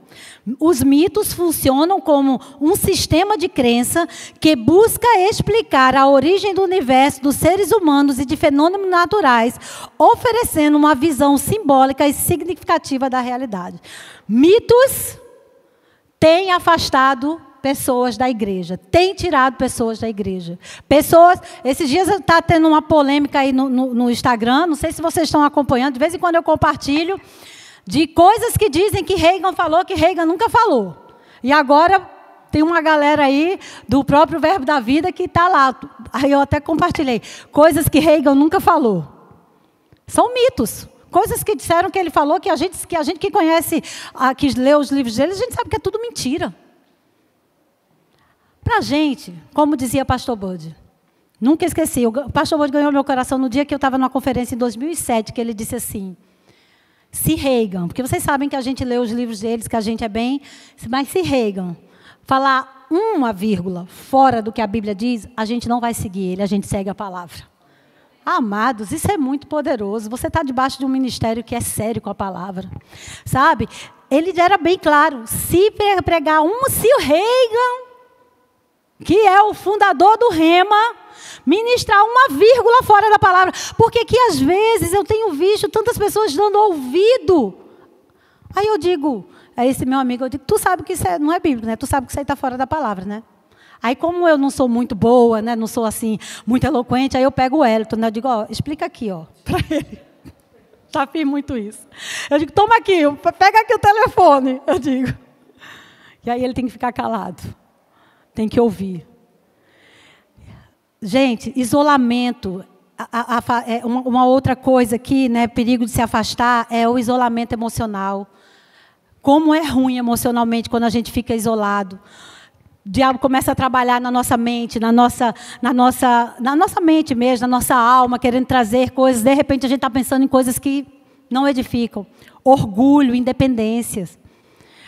Os mitos funcionam como um sistema de crença que busca explicar a origem do universo, dos seres humanos e de fenômenos naturais, oferecendo uma visão simbólica e significativa da realidade. Mitos têm afastado pessoas da igreja, têm tirado pessoas da igreja. Esses dias está tendo uma polêmica aí no Instagram, não sei se vocês estão acompanhando, de vez em quando eu compartilho, de coisas que dizem que Reagan falou, que Reagan nunca falou. E agora tem uma galera aí do próprio Verbo da Vida que está lá. Aí eu até compartilhei. Coisas que Reagan nunca falou. São mitos. Coisas que disseram que ele falou, que a gente que conhece, que lê os livros dele, a gente sabe que é tudo mentira. Para a gente, como dizia pastor Bud, nunca esqueci, o pastor Bud ganhou meu coração no dia que eu estava numa conferência em 2007, que ele disse assim, se Reagan, porque vocês sabem que a gente lê os livros deles, que a gente é bem, mas se Reagan falar uma vírgula fora do que a Bíblia diz, a gente não vai seguir ele, a gente segue a palavra. Amados, isso é muito poderoso, você está debaixo de um ministério que é sério com a palavra, sabe? Ele era bem claro, se pregar se o Reagan, que é o fundador do Rema, ministrar uma vírgula fora da palavra. Porque que às vezes eu tenho visto tantas pessoas dando ouvido. Aí eu digo, a esse meu amigo, eu digo, tu sabe que isso não é bíblico, né? Tu sabe que isso aí está fora da palavra, né? Aí como eu não sou muito boa, né? Não sou assim, muito eloquente, aí eu pego o Elton, né? Eu digo, ó, explica aqui, ó, para ele. Já fiz muito isso. Eu digo, toma aqui, pega aqui o telefone, eu digo. E aí ele tem que ficar calado. Tem que ouvir. Gente, isolamento. Uma outra coisa aqui, né, perigo de se afastar, é o isolamento emocional. Como é ruim emocionalmente quando a gente fica isolado. O diabo começa a trabalhar na nossa mente, na nossa mente mesmo, na nossa alma, querendo trazer coisas. De repente, a gente está pensando em coisas que não edificam. Orgulho, independências.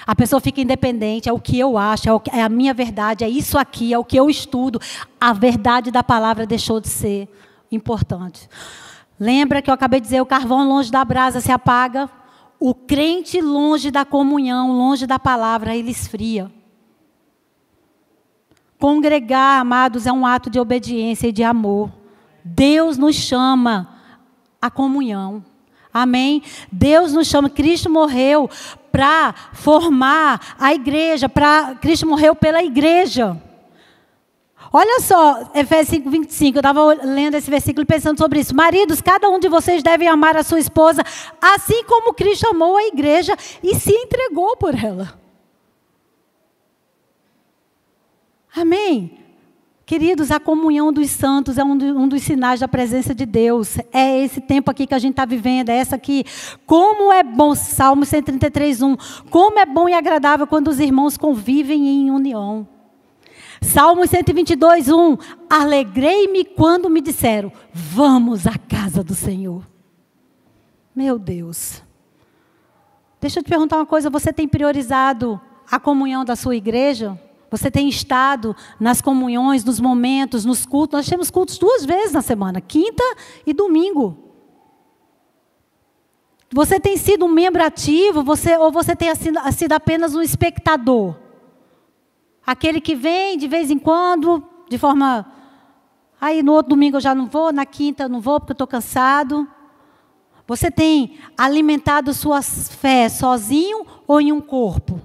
A pessoa fica independente, é o que eu acho, é a minha verdade, é isso aqui, é o que eu estudo. A verdade da palavra deixou de ser importante. Lembra que eu acabei de dizer, o carvão longe da brasa se apaga, o crente longe da comunhão, longe da palavra, ele esfria. Congregar, amados, é um ato de obediência e de amor. Deus nos chama à comunhão. Amém? Deus nos chama, Cristo morreu para formar a igreja, Cristo morreu pela igreja. Olha só, Efésios 5:25, eu estava lendo esse versículo e pensando sobre isso. Maridos, cada um de vocês deve amar a sua esposa, assim como Cristo amou a igreja e se entregou por ela. Amém? Queridos, a comunhão dos santos é um dos sinais da presença de Deus. É esse tempo aqui que a gente está vivendo, é essa aqui. Como é bom, Salmo 133:1. Como é bom e agradável quando os irmãos convivem em união. Salmo 122:1. Alegrei-me quando me disseram, vamos à casa do Senhor. Meu Deus. Deixa eu te perguntar uma coisa, você tem priorizado a comunhão da sua igreja? Você tem estado nas comunhões, nos momentos, nos cultos? Nós temos cultos 2 vezes na semana, quinta e domingo. Você tem sido um membro ativo, ou você tem sido apenas um espectador? Aquele que vem de vez em quando, de forma... Aí no outro domingo eu já não vou, na quinta eu não vou porque eu estou cansado. Você tem alimentado sua fé sozinho ou em um corpo?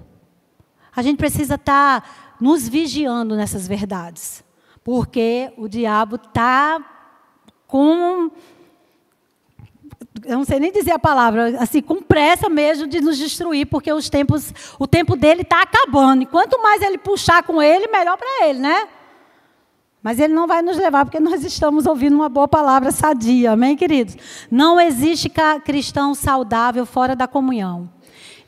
A gente precisa estar nos vigiando nessas verdades. Porque o diabo está com... Eu não sei nem dizer a palavra, assim, com pressa mesmo de nos destruir, porque o tempo dele está acabando. E quanto mais ele puxar com ele, melhor para ele, né? Mas ele não vai nos levar, porque nós estamos ouvindo uma boa palavra sadia, amém, queridos? Não existe cristão saudável fora da comunhão.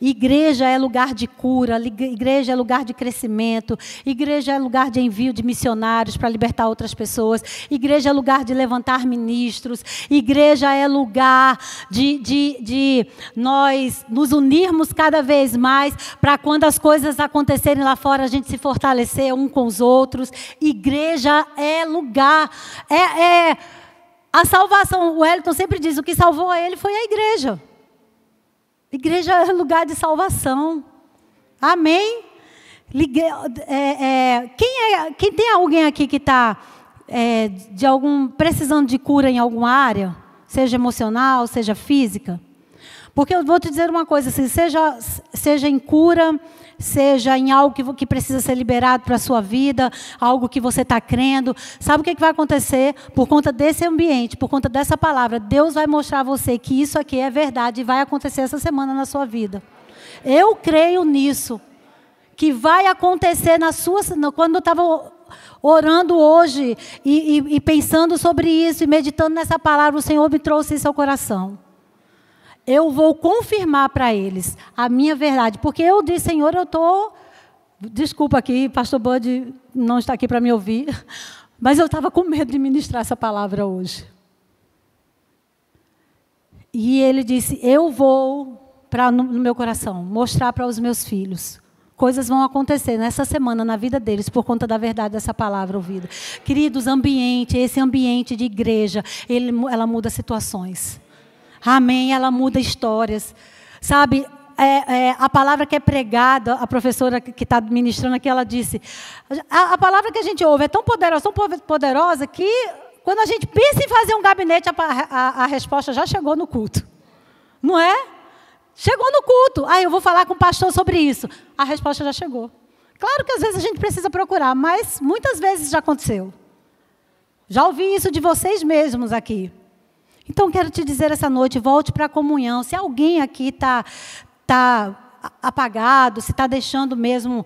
Igreja é lugar de cura, igreja é lugar de crescimento, igreja é lugar de envio de missionários para libertar outras pessoas, igreja é lugar de levantar ministros, igreja é lugar de nós nos unirmos cada vez mais para quando as coisas acontecerem lá fora a gente se fortalecer um com os outros. Igreja é lugar, a salvação. O Wellington sempre diz, o que salvou ele foi a igreja. Igreja é lugar de salvação. Amém? Quem tem alguém aqui que está precisando de cura em alguma área? Seja emocional, seja física? Porque eu vou te dizer uma coisa, assim, seja em cura, seja em algo que precisa ser liberado para a sua vida, algo que você está crendo. Sabe o que vai acontecer? Por conta desse ambiente, por conta dessa palavra, Deus vai mostrar a você que isso aqui é verdade e vai acontecer essa semana na sua vida. Eu creio nisso, que vai acontecer quando eu estava orando hoje e pensando sobre isso e meditando nessa palavra, o Senhor me trouxe isso ao coração. Eu vou confirmar para eles a minha verdade. Porque eu disse, Senhor, eu estou... Desculpa aqui, pastor Bud não está aqui para me ouvir. Mas eu estava com medo de ministrar essa palavra hoje. E ele disse, eu vou, no meu coração, mostrar para os meus filhos. Coisas vão acontecer nessa semana na vida deles por conta da verdade dessa palavra ouvida. Queridos, esse ambiente de igreja, ela muda situações. Amém, ela muda histórias. Sabe, a palavra que é pregada, a professora que está ministrando aqui, ela disse, a palavra que a gente ouve é tão poderosa que quando a gente pensa em fazer um gabinete, a resposta já chegou no culto. Não é? Chegou no culto. Eu vou falar com o pastor sobre isso. A resposta já chegou. Claro que às vezes a gente precisa procurar, mas muitas vezes já aconteceu. Já ouvi isso de vocês mesmos aqui. Então, quero te dizer essa noite, volte para a comunhão. Se alguém aqui está apagado, se está deixando mesmo,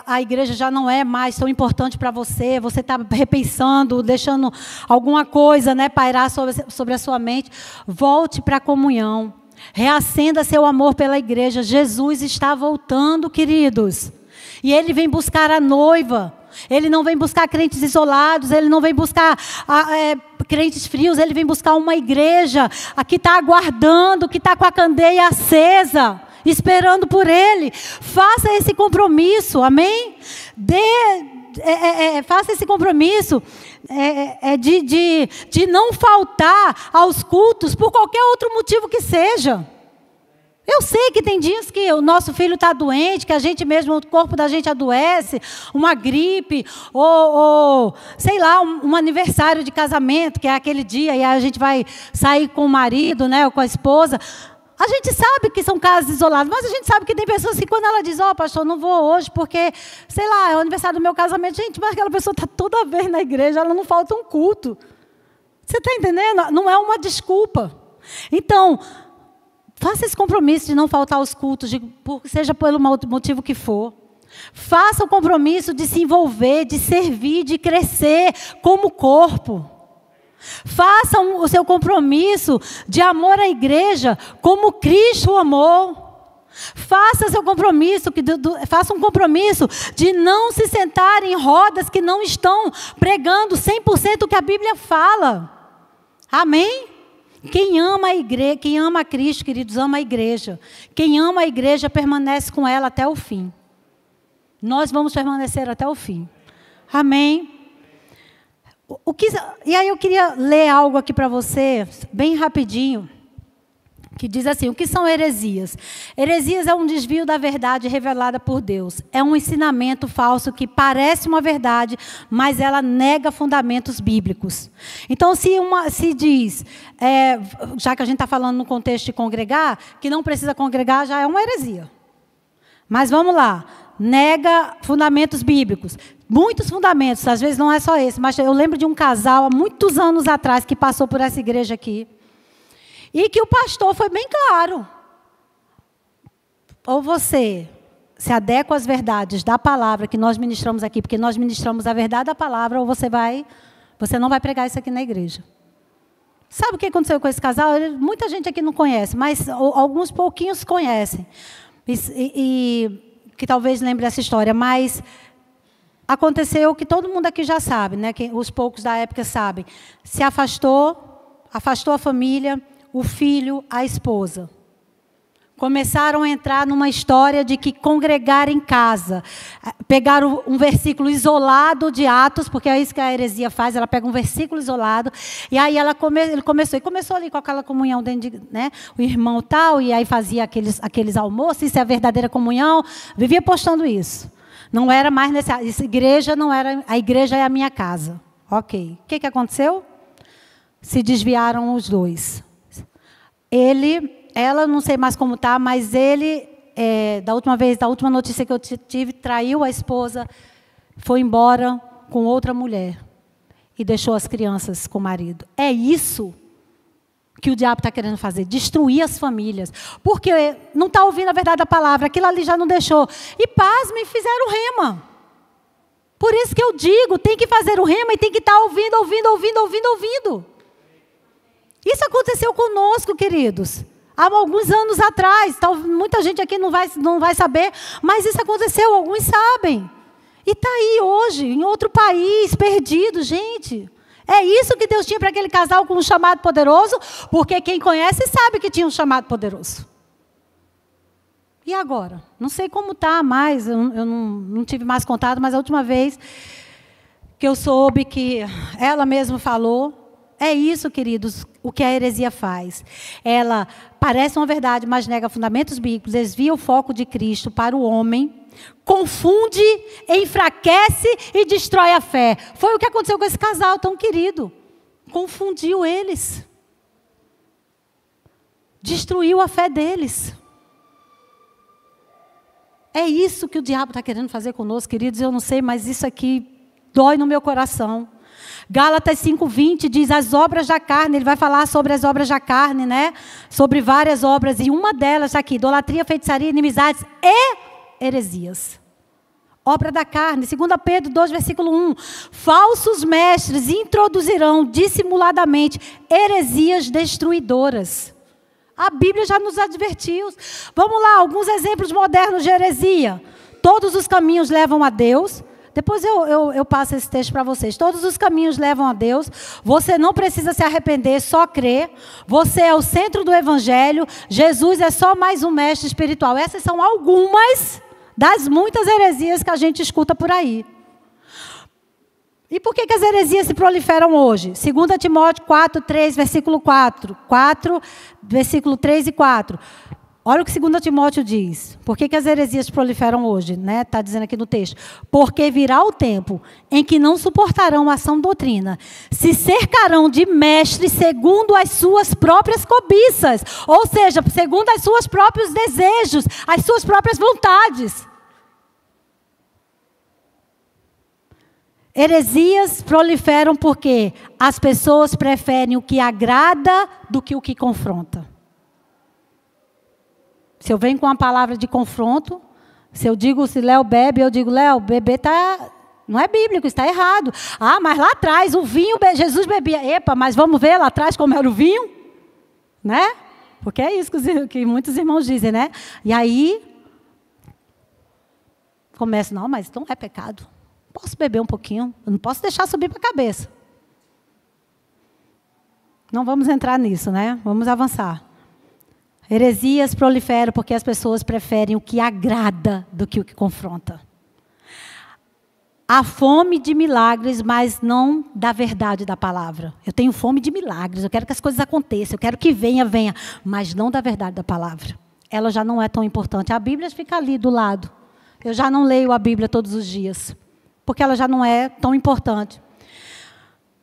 a igreja já não é mais tão importante para você, você está repensando, deixando alguma coisa, né, pairar sobre a sua mente, volte para a comunhão. Reacenda seu amor pela igreja. Jesus está voltando, queridos. E Ele vem buscar a noiva. Ele não vem buscar crentes isolados, Ele não vem buscar crentes frios, Ele vem buscar uma igreja que está aguardando, que está com a candeia acesa, esperando por Ele. Faça esse compromisso, amém? Faça esse compromisso de não faltar aos cultos por qualquer outro motivo que seja. Eu sei que tem dias que o nosso filho está doente, que a gente mesmo, o corpo da gente adoece, uma gripe, ou sei lá, um aniversário de casamento, que é aquele dia, e a gente vai sair com o marido, né, ou com a esposa. A gente sabe que são casos isolados, mas a gente sabe que tem pessoas que quando ela diz, pastor, não vou hoje porque, sei lá, é o aniversário do meu casamento. Gente, mas aquela pessoa está toda vez na igreja, ela não falta um culto. Você está entendendo? Não é uma desculpa. Então, faça esse compromisso de não faltar aos cultos, seja pelo motivo que for. Faça o compromisso de se envolver, de servir, de crescer como corpo. Faça o seu compromisso de amor à igreja como Cristo amou. Faça um compromisso de não se sentar em rodas que não estão pregando 100% o que a Bíblia fala. Amém? Quem ama a igreja, quem ama a Cristo, queridos, ama a igreja. Quem ama a igreja permanece com ela até o fim. Nós vamos permanecer até o fim. Amém? E aí eu queria ler algo aqui para você, bem rapidinho, que diz assim: o que são heresias? Heresias é um desvio da verdade revelada por Deus. É um ensinamento falso que parece uma verdade, mas ela nega fundamentos bíblicos. Então, se diz, já que a gente está falando no contexto de congregar, que não precisa congregar, já é uma heresia. Mas vamos lá, nega fundamentos bíblicos. Muitos fundamentos, às vezes não é só esse, mas eu lembro de um casal há muitos anos atrás que passou por essa igreja aqui. E que o pastor foi bem claro. Ou você se adequa às verdades da palavra que nós ministramos aqui, porque nós ministramos a verdade da palavra, ou você não vai pregar isso aqui na igreja. Sabe o que aconteceu com esse casal? Muita gente aqui não conhece, mas alguns pouquinhos conhecem. E que talvez lembre essa história, mas aconteceu que todo mundo aqui já sabe, né? Que os poucos da época sabem. Se afastou a família, o filho, a esposa. Começaram a entrar numa história de que congregar em casa. Pegaram um versículo isolado de Atos, porque é isso que a heresia faz, ela pega um versículo isolado, e aí ele começou ali com aquela comunhão dentro de, né, o irmão tal, e aí fazia aqueles almoços, isso é a verdadeira comunhão, vivia postando isso. Não era mais essa igreja, não era, a igreja é a minha casa. Ok. O que aconteceu? Se desviaram os dois. Ela não sei mais como está, mas ele, da última notícia que eu tive, traiu a esposa, foi embora com outra mulher e deixou as crianças com o marido. É isso que o diabo está querendo fazer, destruir as famílias. Porque não está ouvindo a verdade da palavra, aquilo ali já não deixou. E pasmem, fizeram rema. Por isso que eu digo, tem que fazer o rema e tem que estar ouvindo. Isso aconteceu conosco, queridos. Há alguns anos atrás, muita gente aqui não vai saber, mas isso aconteceu, alguns sabem. E está aí hoje, em outro país, perdido, gente. É isso que Deus tinha para aquele casal com um chamado poderoso, porque quem conhece sabe que tinha um chamado poderoso. E agora? Não sei como está mais, eu não tive mais contato, mas a última vez que eu soube que ela mesma falou, é isso, queridos, o que a heresia faz. Ela parece uma verdade, mas nega fundamentos bíblicos, desvia o foco de Cristo para o homem, confunde, enfraquece e destrói a fé. Foi o que aconteceu com esse casal tão querido. Confundiu eles. Destruiu a fé deles. É isso que o diabo está querendo fazer conosco, queridos. Eu não sei, mas isso aqui dói no meu coração. Gálatas 5:20 diz as obras da carne. Ele vai falar sobre as obras da carne, né? Sobre várias obras. E uma delas aqui, idolatria, feitiçaria, inimizades e heresias. Obra da carne. 2 Pedro 2, versículo 1. Falsos mestres introduzirão dissimuladamente heresias destruidoras. A Bíblia já nos advertiu. Vamos lá, alguns exemplos modernos de heresia. Todos os caminhos levam a Deus. Depois eu passo esse texto para vocês. Todos os caminhos levam a Deus. Você não precisa se arrepender, só crer. Você é o centro do Evangelho. Jesus é só mais um mestre espiritual. Essas são algumas das muitas heresias que a gente escuta por aí. E por que as heresias se proliferam hoje? 2 Timóteo 4, 3, versículo 4. 4, versículo 3 e 4. Olha o que 2 Timóteo diz. Por que as heresias proliferam hoje? Está dizendo aqui no texto. Porque virá o tempo em que não suportarão a sã doutrina. Se cercarão de mestres segundo as suas próprias cobiças. Ou seja, segundo os seus próprios desejos, as suas próprias vontades. Heresias proliferam porque as pessoas preferem o que agrada do que o que confronta. Se eu venho com uma palavra de confronto, se eu digo, se Léo bebe, eu digo, Léo, beber não é bíblico, está errado. Ah, mas lá atrás, o vinho, Jesus bebia. Epa, mas vamos ver lá atrás como era o vinho? Né? Porque é isso que muitos irmãos dizem, né? E aí, começa, não, mas não é pecado. Posso beber um pouquinho, eu não posso deixar subir para a cabeça. Não vamos entrar nisso, né? Vamos avançar. Heresias proliferam porque as pessoas preferem o que agrada do que o que confronta. Há fome de milagres, mas não da verdade da palavra. Eu tenho fome de milagres, eu quero que as coisas aconteçam, eu quero que venha, mas não da verdade da palavra. Ela já não é tão importante. A Bíblia fica ali do lado. Eu já não leio a Bíblia todos os dias, porque ela já não é tão importante.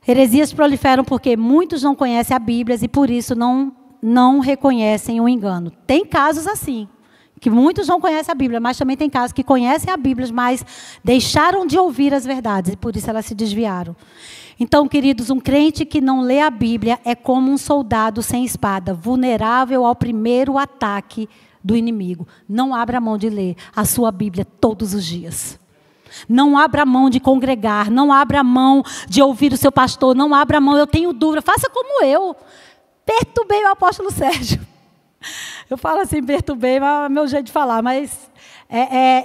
Heresias proliferam porque muitos não conhecem a Bíblia e por isso não reconhecem o engano. Tem casos assim, que muitos não conhecem a Bíblia, mas também tem casos que conhecem a Bíblia, mas deixaram de ouvir as verdades e por isso elas se desviaram. Então, queridos, um crente que não lê a Bíblia é como um soldado sem espada, vulnerável ao primeiro ataque do inimigo. Não abra mão de ler a sua Bíblia todos os dias. Não abra mão de congregar, não abra mão de ouvir o seu pastor, não abra mão, eu tenho dúvida, faça como eu. Perturbei o apóstolo Sérgio. Eu falo assim, perturbei, é meu jeito de falar, mas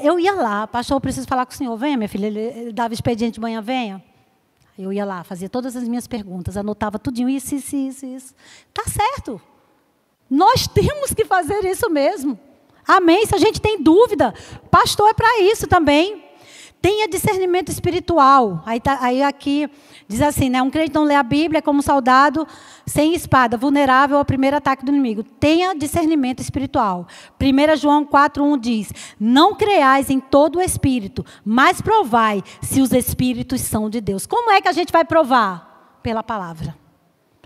eu ia lá, pastor, eu preciso falar com o senhor, venha minha filha, ele dava expediente de manhã, venha. Eu ia lá, fazia todas as minhas perguntas, anotava tudinho, isso. Está certo. Nós temos que fazer isso mesmo. Amém? Se a gente tem dúvida, pastor é para isso também. Tenha discernimento espiritual. Aí aqui diz assim, né? Um crente não lê a Bíblia é como um soldado sem espada, vulnerável ao primeiro ataque do inimigo. Tenha discernimento espiritual. 1 João 4:1 diz, não creais em todo o espírito, mas provai se os espíritos são de Deus. Como é que a gente vai provar? Pela palavra.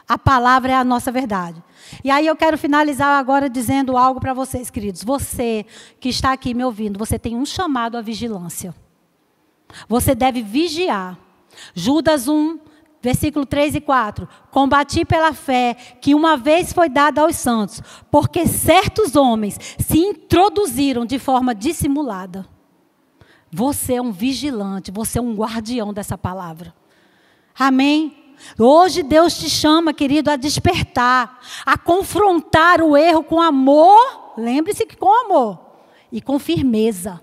A palavra é a nossa verdade. E aí eu quero finalizar agora dizendo algo para vocês, queridos. Você que está aqui me ouvindo, você tem um chamado à vigilância. Você deve vigiar. Judas 1, versículo 3 e 4. Combati pela fé que uma vez foi dada aos santos, porque certos homens se introduziram de forma dissimulada. Você é um vigilante, você é um guardião dessa palavra. Amém? Hoje Deus te chama, querido, a despertar, a confrontar o erro com amor. Lembre-se que com amor e com firmeza.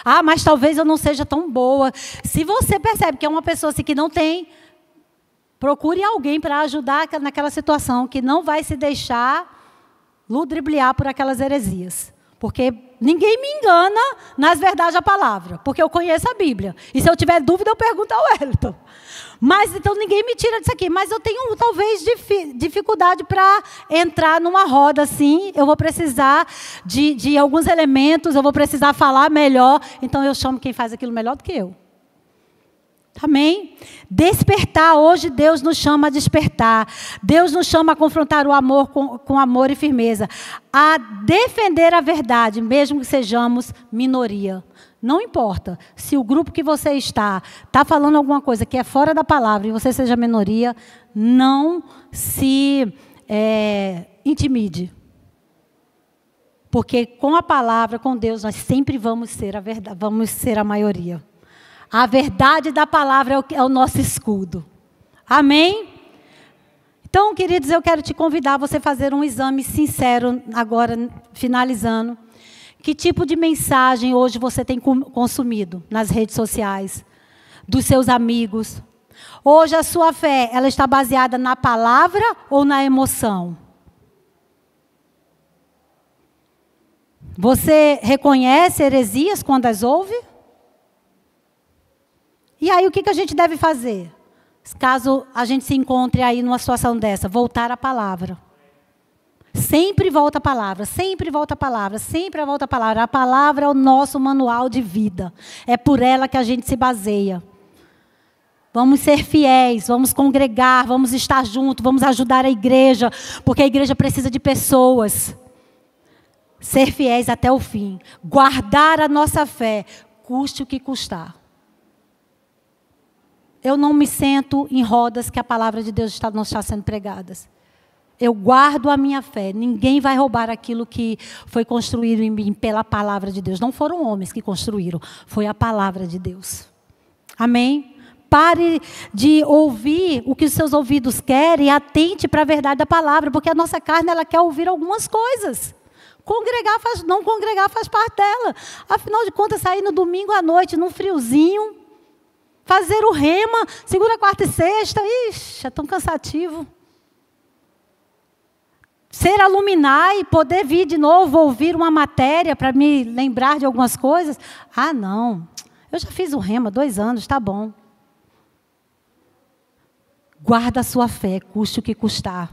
Ah, mas talvez eu não seja tão boa. Se você percebe que é uma pessoa assim, que não tem, procure alguém para ajudar naquela situação, que não vai se deixar ludibriar por aquelas heresias. Porque ninguém me engana nas verdades da palavra, porque eu conheço a Bíblia. E se eu tiver dúvida, eu pergunto ao Wellington. Mas então ninguém me tira disso aqui. Mas eu tenho talvez dificuldade para entrar numa roda assim. Eu vou precisar de alguns elementos, eu vou precisar falar melhor. Então eu chamo quem faz aquilo melhor do que eu. Amém? Despertar, hoje Deus nos chama a despertar. Deus nos chama a confrontar o amor com amor e firmeza. A defender a verdade, mesmo que sejamos minoria. Não importa se o grupo que você está falando alguma coisa que é fora da palavra e você seja minoria, não se intimide. Porque com a palavra, com Deus, nós sempre vamos ser a verdade, vamos ser a maioria. A verdade da palavra é o nosso escudo. Amém? Então, queridos, eu quero te convidar a você fazer um exame sincero, agora finalizando. Que tipo de mensagem hoje você tem consumido nas redes sociais, dos seus amigos? Hoje a sua fé, ela está baseada na palavra ou na emoção? Você reconhece heresias quando as ouve? E aí o que a gente deve fazer? Caso a gente se encontre aí numa situação dessa, voltar à palavra. Sempre volta a palavra, sempre volta a palavra, sempre volta a palavra. A palavra é o nosso manual de vida. É por ela que a gente se baseia. Vamos ser fiéis, vamos congregar, vamos estar juntos, vamos ajudar a igreja, porque a igreja precisa de pessoas. Ser fiéis até o fim. Guardar a nossa fé, custe o que custar. Eu não me sento em rodas que a palavra de Deus não está sendo pregada. Eu guardo a minha fé. Ninguém vai roubar aquilo que foi construído em mim pela palavra de Deus. Não foram homens que construíram, foi a palavra de Deus. Amém? Pare de ouvir o que os seus ouvidos querem e atente para a verdade da palavra, porque a nossa carne ela quer ouvir algumas coisas. Não congregar faz parte dela. Afinal de contas, sair no domingo à noite, num friozinho, fazer o rema, segunda, quarta e sexta, ixi, é tão cansativo. Ser aluminar e poder vir de novo ouvir uma matéria para me lembrar de algumas coisas. Ah, não. Eu já fiz o rema 2 anos, tá bom. Guarda a sua fé, custe o que custar.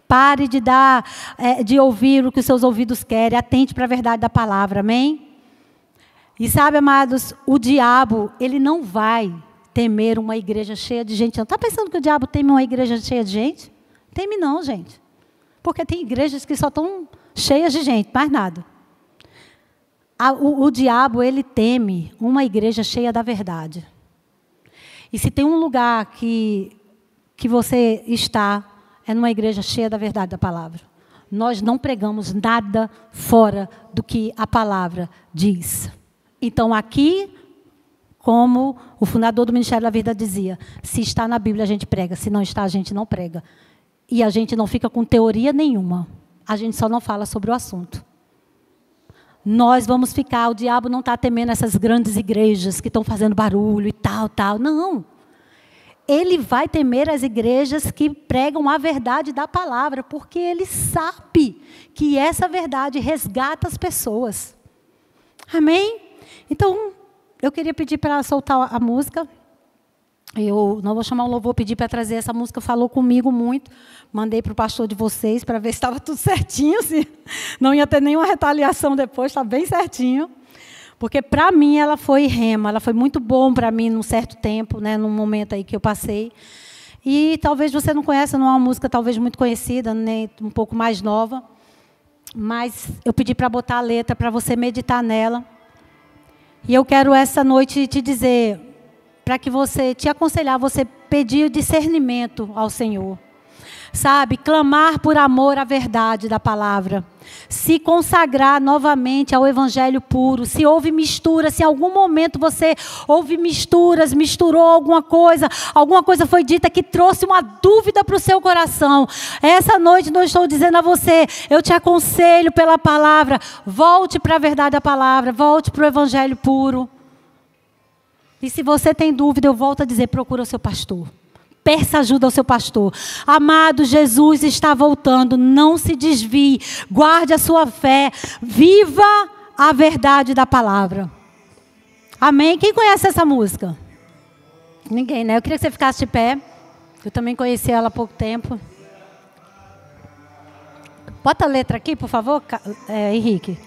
Pare de ouvir o que os seus ouvidos querem. Atente para a verdade da palavra, amém? E sabe, amados, o diabo, ele não vai temer uma igreja cheia de gente. Não está pensando que o diabo teme uma igreja cheia de gente? Teme não, gente. Porque tem igrejas que só estão cheias de gente, mais nada. O diabo, ele teme uma igreja cheia da verdade. E se tem um lugar que você está, é numa igreja cheia da verdade da palavra. Nós não pregamos nada fora do que a palavra diz. Então, aqui, como o fundador do Ministério da Vida dizia, se está na Bíblia, a gente prega. Se não está, a gente não prega. E a gente não fica com teoria nenhuma. A gente só não fala sobre o assunto. Nós vamos ficar, o diabo não está temendo essas grandes igrejas que estão fazendo barulho e tal. Não. Ele vai temer as igrejas que pregam a verdade da palavra, porque ele sabe que essa verdade resgata as pessoas. Amém? Então, eu queria pedir para soltar a música. Eu não vou chamar o louvor, pedir para trazer essa música, falou comigo muito. Mandei para o pastor de vocês para ver se estava tudo certinho, se não ia ter nenhuma retaliação depois, está bem certinho. Porque para mim ela foi rema, ela foi muito bom para mim num certo tempo, né, num momento aí que eu passei. E talvez você não conheça, não é uma música talvez muito conhecida, nem um pouco mais nova. Mas eu pedi para botar a letra, para você meditar nela. E eu quero essa noite te dizer, para que você, te aconselhar, você pedir o discernimento ao Senhor. Sabe, clamar por amor à verdade da palavra. Se consagrar novamente ao evangelho puro. Se houve mistura, se em algum momento você houve misturou alguma coisa foi dita que trouxe uma dúvida para o seu coração. Essa noite eu estou dizendo a você, eu te aconselho pela palavra, volte para a verdade da palavra, volte para o evangelho puro. E se você tem dúvida, eu volto a dizer, procura o seu pastor. Peça ajuda ao seu pastor. Amado, Jesus está voltando. Não se desvie. Guarde a sua fé. Viva a verdade da palavra. Amém? Quem conhece essa música? Ninguém, né? Eu queria que você ficasse de pé. Eu também conheci ela há pouco tempo. Bota a letra aqui, por favor, Henrique.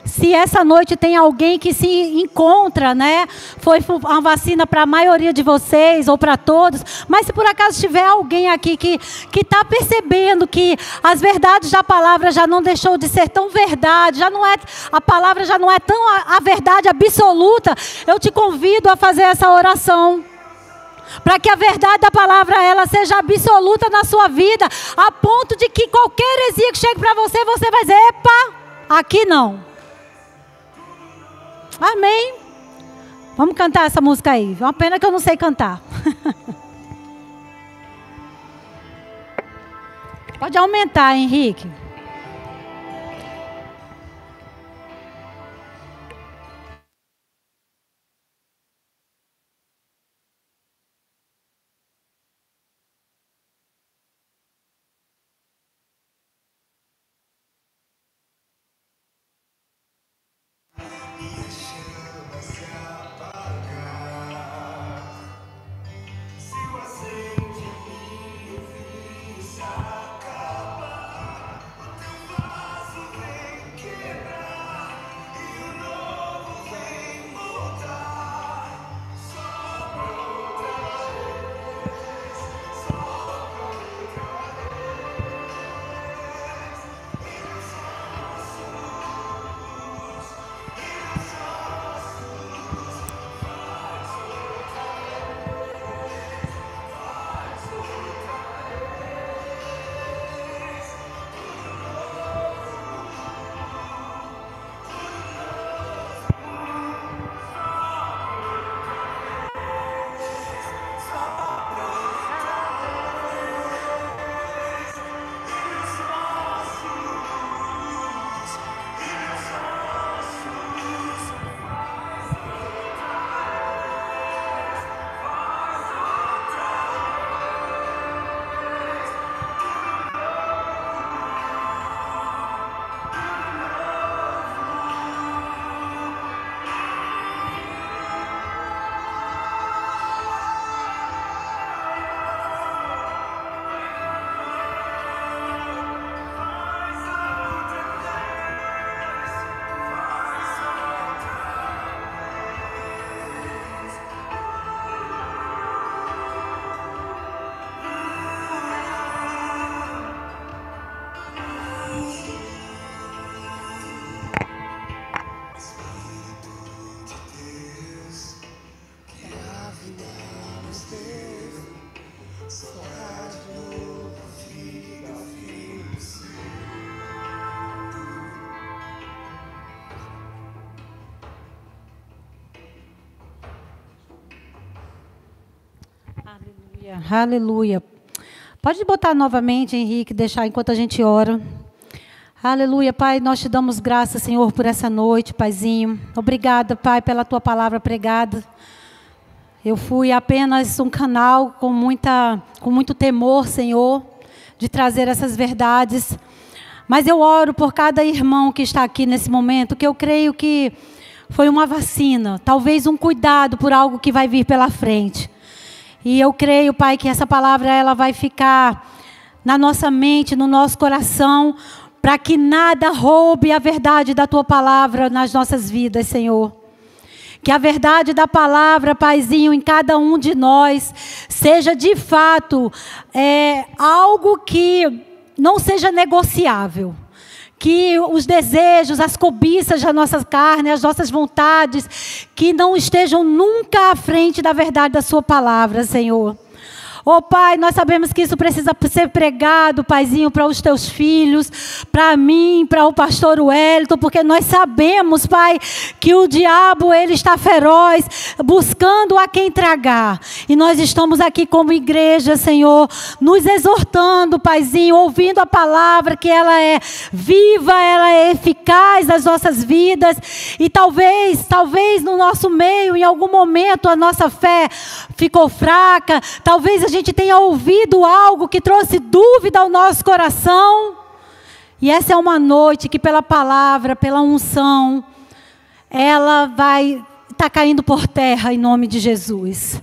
Se essa noite tem alguém que se encontra, né? Foi uma vacina para a maioria de vocês ou para todos. Mas se por acaso tiver alguém aqui que está percebendo que as verdades da palavra já não deixou de ser tão verdade, a palavra já não é tão a verdade absoluta, eu te convido a fazer essa oração. Para que a verdade da palavra ela seja absoluta na sua vida, a ponto de que qualquer heresia que chegue para você, você vai dizer, epa, aqui não. Amém? Vamos cantar essa música aí. É uma pena que eu não sei cantar. Pode aumentar, Henrique. Aleluia, aleluia. Pode botar novamente, Henrique, deixar enquanto a gente ora. Aleluia, Pai, nós te damos graças, Senhor, por essa noite, Paizinho. Obrigada, Pai, pela tua palavra pregada. Eu fui apenas um canal com muito temor, Senhor, de trazer essas verdades. Mas eu oro por cada irmão que está aqui nesse momento, que eu creio que foi uma vacina, talvez um cuidado por algo que vai vir pela frente. E eu creio, Pai, que essa palavra ela vai ficar na nossa mente, no nosso coração, para que nada roube a verdade da tua palavra nas nossas vidas, Senhor. Que a verdade da palavra, Paizinho, em cada um de nós, seja de fato algo que não seja negociável. Que os desejos, as cobiças da nossa carne, as nossas vontades, que não estejam nunca à frente da verdade da sua palavra, Senhor. Oh, Pai, nós sabemos que isso precisa ser pregado, Paizinho, para os teus filhos, para mim, para o pastor Wellington, porque nós sabemos, Pai, que o diabo, ele está feroz, buscando a quem tragar. E nós estamos aqui como igreja, Senhor, nos exortando, Paizinho, ouvindo a palavra, que ela é viva, ela é eficaz nas nossas vidas. E talvez no nosso meio, em algum momento, a nossa fé ficou fraca, talvez a gente tenha ouvido algo que trouxe dúvida ao nosso coração. E essa é uma noite que pela palavra, pela unção, ela vai estar caindo por terra em nome de Jesus.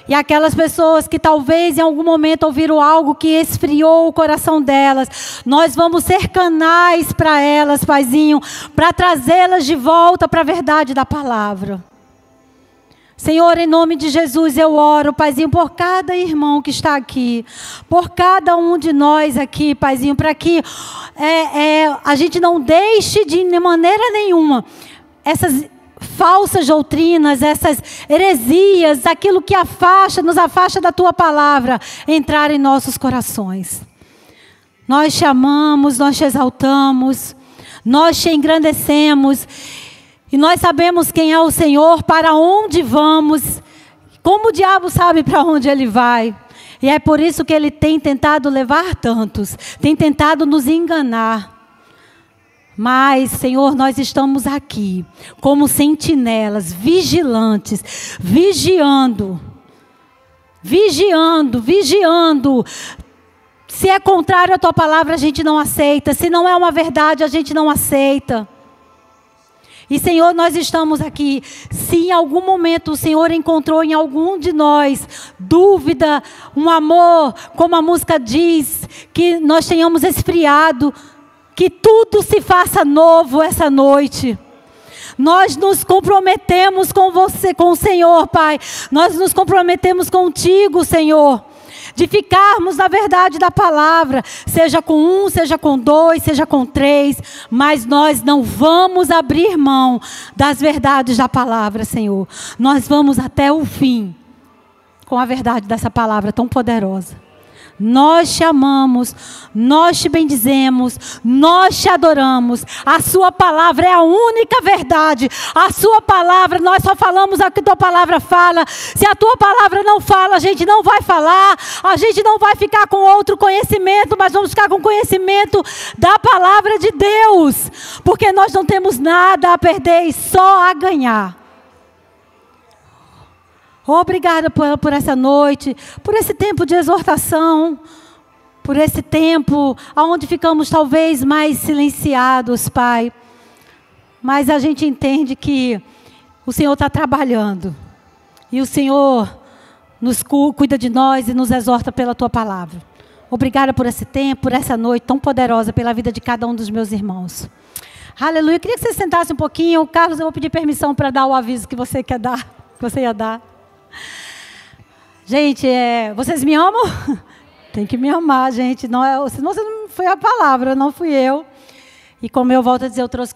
E aquelas pessoas que talvez em algum momento ouviram algo que esfriou o coração delas, nós vamos ser canais para elas, Paizinho, para trazê-las de volta para a verdade da palavra. Senhor, em nome de Jesus, eu oro, Paizinho, por cada irmão que está aqui, por cada um de nós aqui, Paizinho, para que a gente não deixe de maneira nenhuma essas falsas doutrinas, essas heresias, aquilo que nos afasta da tua palavra, entrar em nossos corações. Nós te amamos, nós te exaltamos, nós te engrandecemos. E nós sabemos quem é o Senhor, para onde vamos, como o diabo sabe para onde ele vai. E é por isso que ele tem tentado levar tantos, tem tentado nos enganar. Mas, Senhor, nós estamos aqui como sentinelas, vigilantes, vigiando. Se é contrário à tua palavra, a gente não aceita. Se não é uma verdade, a gente não aceita. E, Senhor, nós estamos aqui. Se em algum momento o Senhor encontrou em algum de nós dúvida, um amor, como a música diz, que nós tenhamos esfriado, que tudo se faça novo essa noite. Nós nos comprometemos com você, com o Senhor, Pai. Nós nos comprometemos contigo, Senhor, de ficarmos na verdade da palavra, seja com um, seja com dois, seja com três, mas nós não vamos abrir mão das verdades da palavra, Senhor. Nós vamos até o fim com a verdade dessa palavra tão poderosa. Nós te amamos, nós te bendizemos, nós te adoramos. A sua palavra é a única verdade. A sua palavra, nós só falamos o que a tua palavra fala. Se a tua palavra não fala, a gente não vai falar. A gente não vai ficar com outro conhecimento, mas vamos ficar com conhecimento da palavra de Deus. Porque nós não temos nada a perder e só a ganhar. Obrigada por essa noite, por esse tempo de exortação, por esse tempo onde ficamos talvez mais silenciados, Pai. Mas a gente entende que o Senhor está trabalhando. E o Senhor nos cuida de nós e nos exorta pela Tua palavra. Obrigada por esse tempo, por essa noite tão poderosa, pela vida de cada um dos meus irmãos. Aleluia. Eu queria que você sentasse um pouquinho. Carlos, eu vou pedir permissão para dar o aviso que você quer dar, que você ia dar. Gente, vocês me amam? Tem que me amar, gente. Não senão você não foi a palavra, não fui eu. E como eu volto a dizer, eu trouxe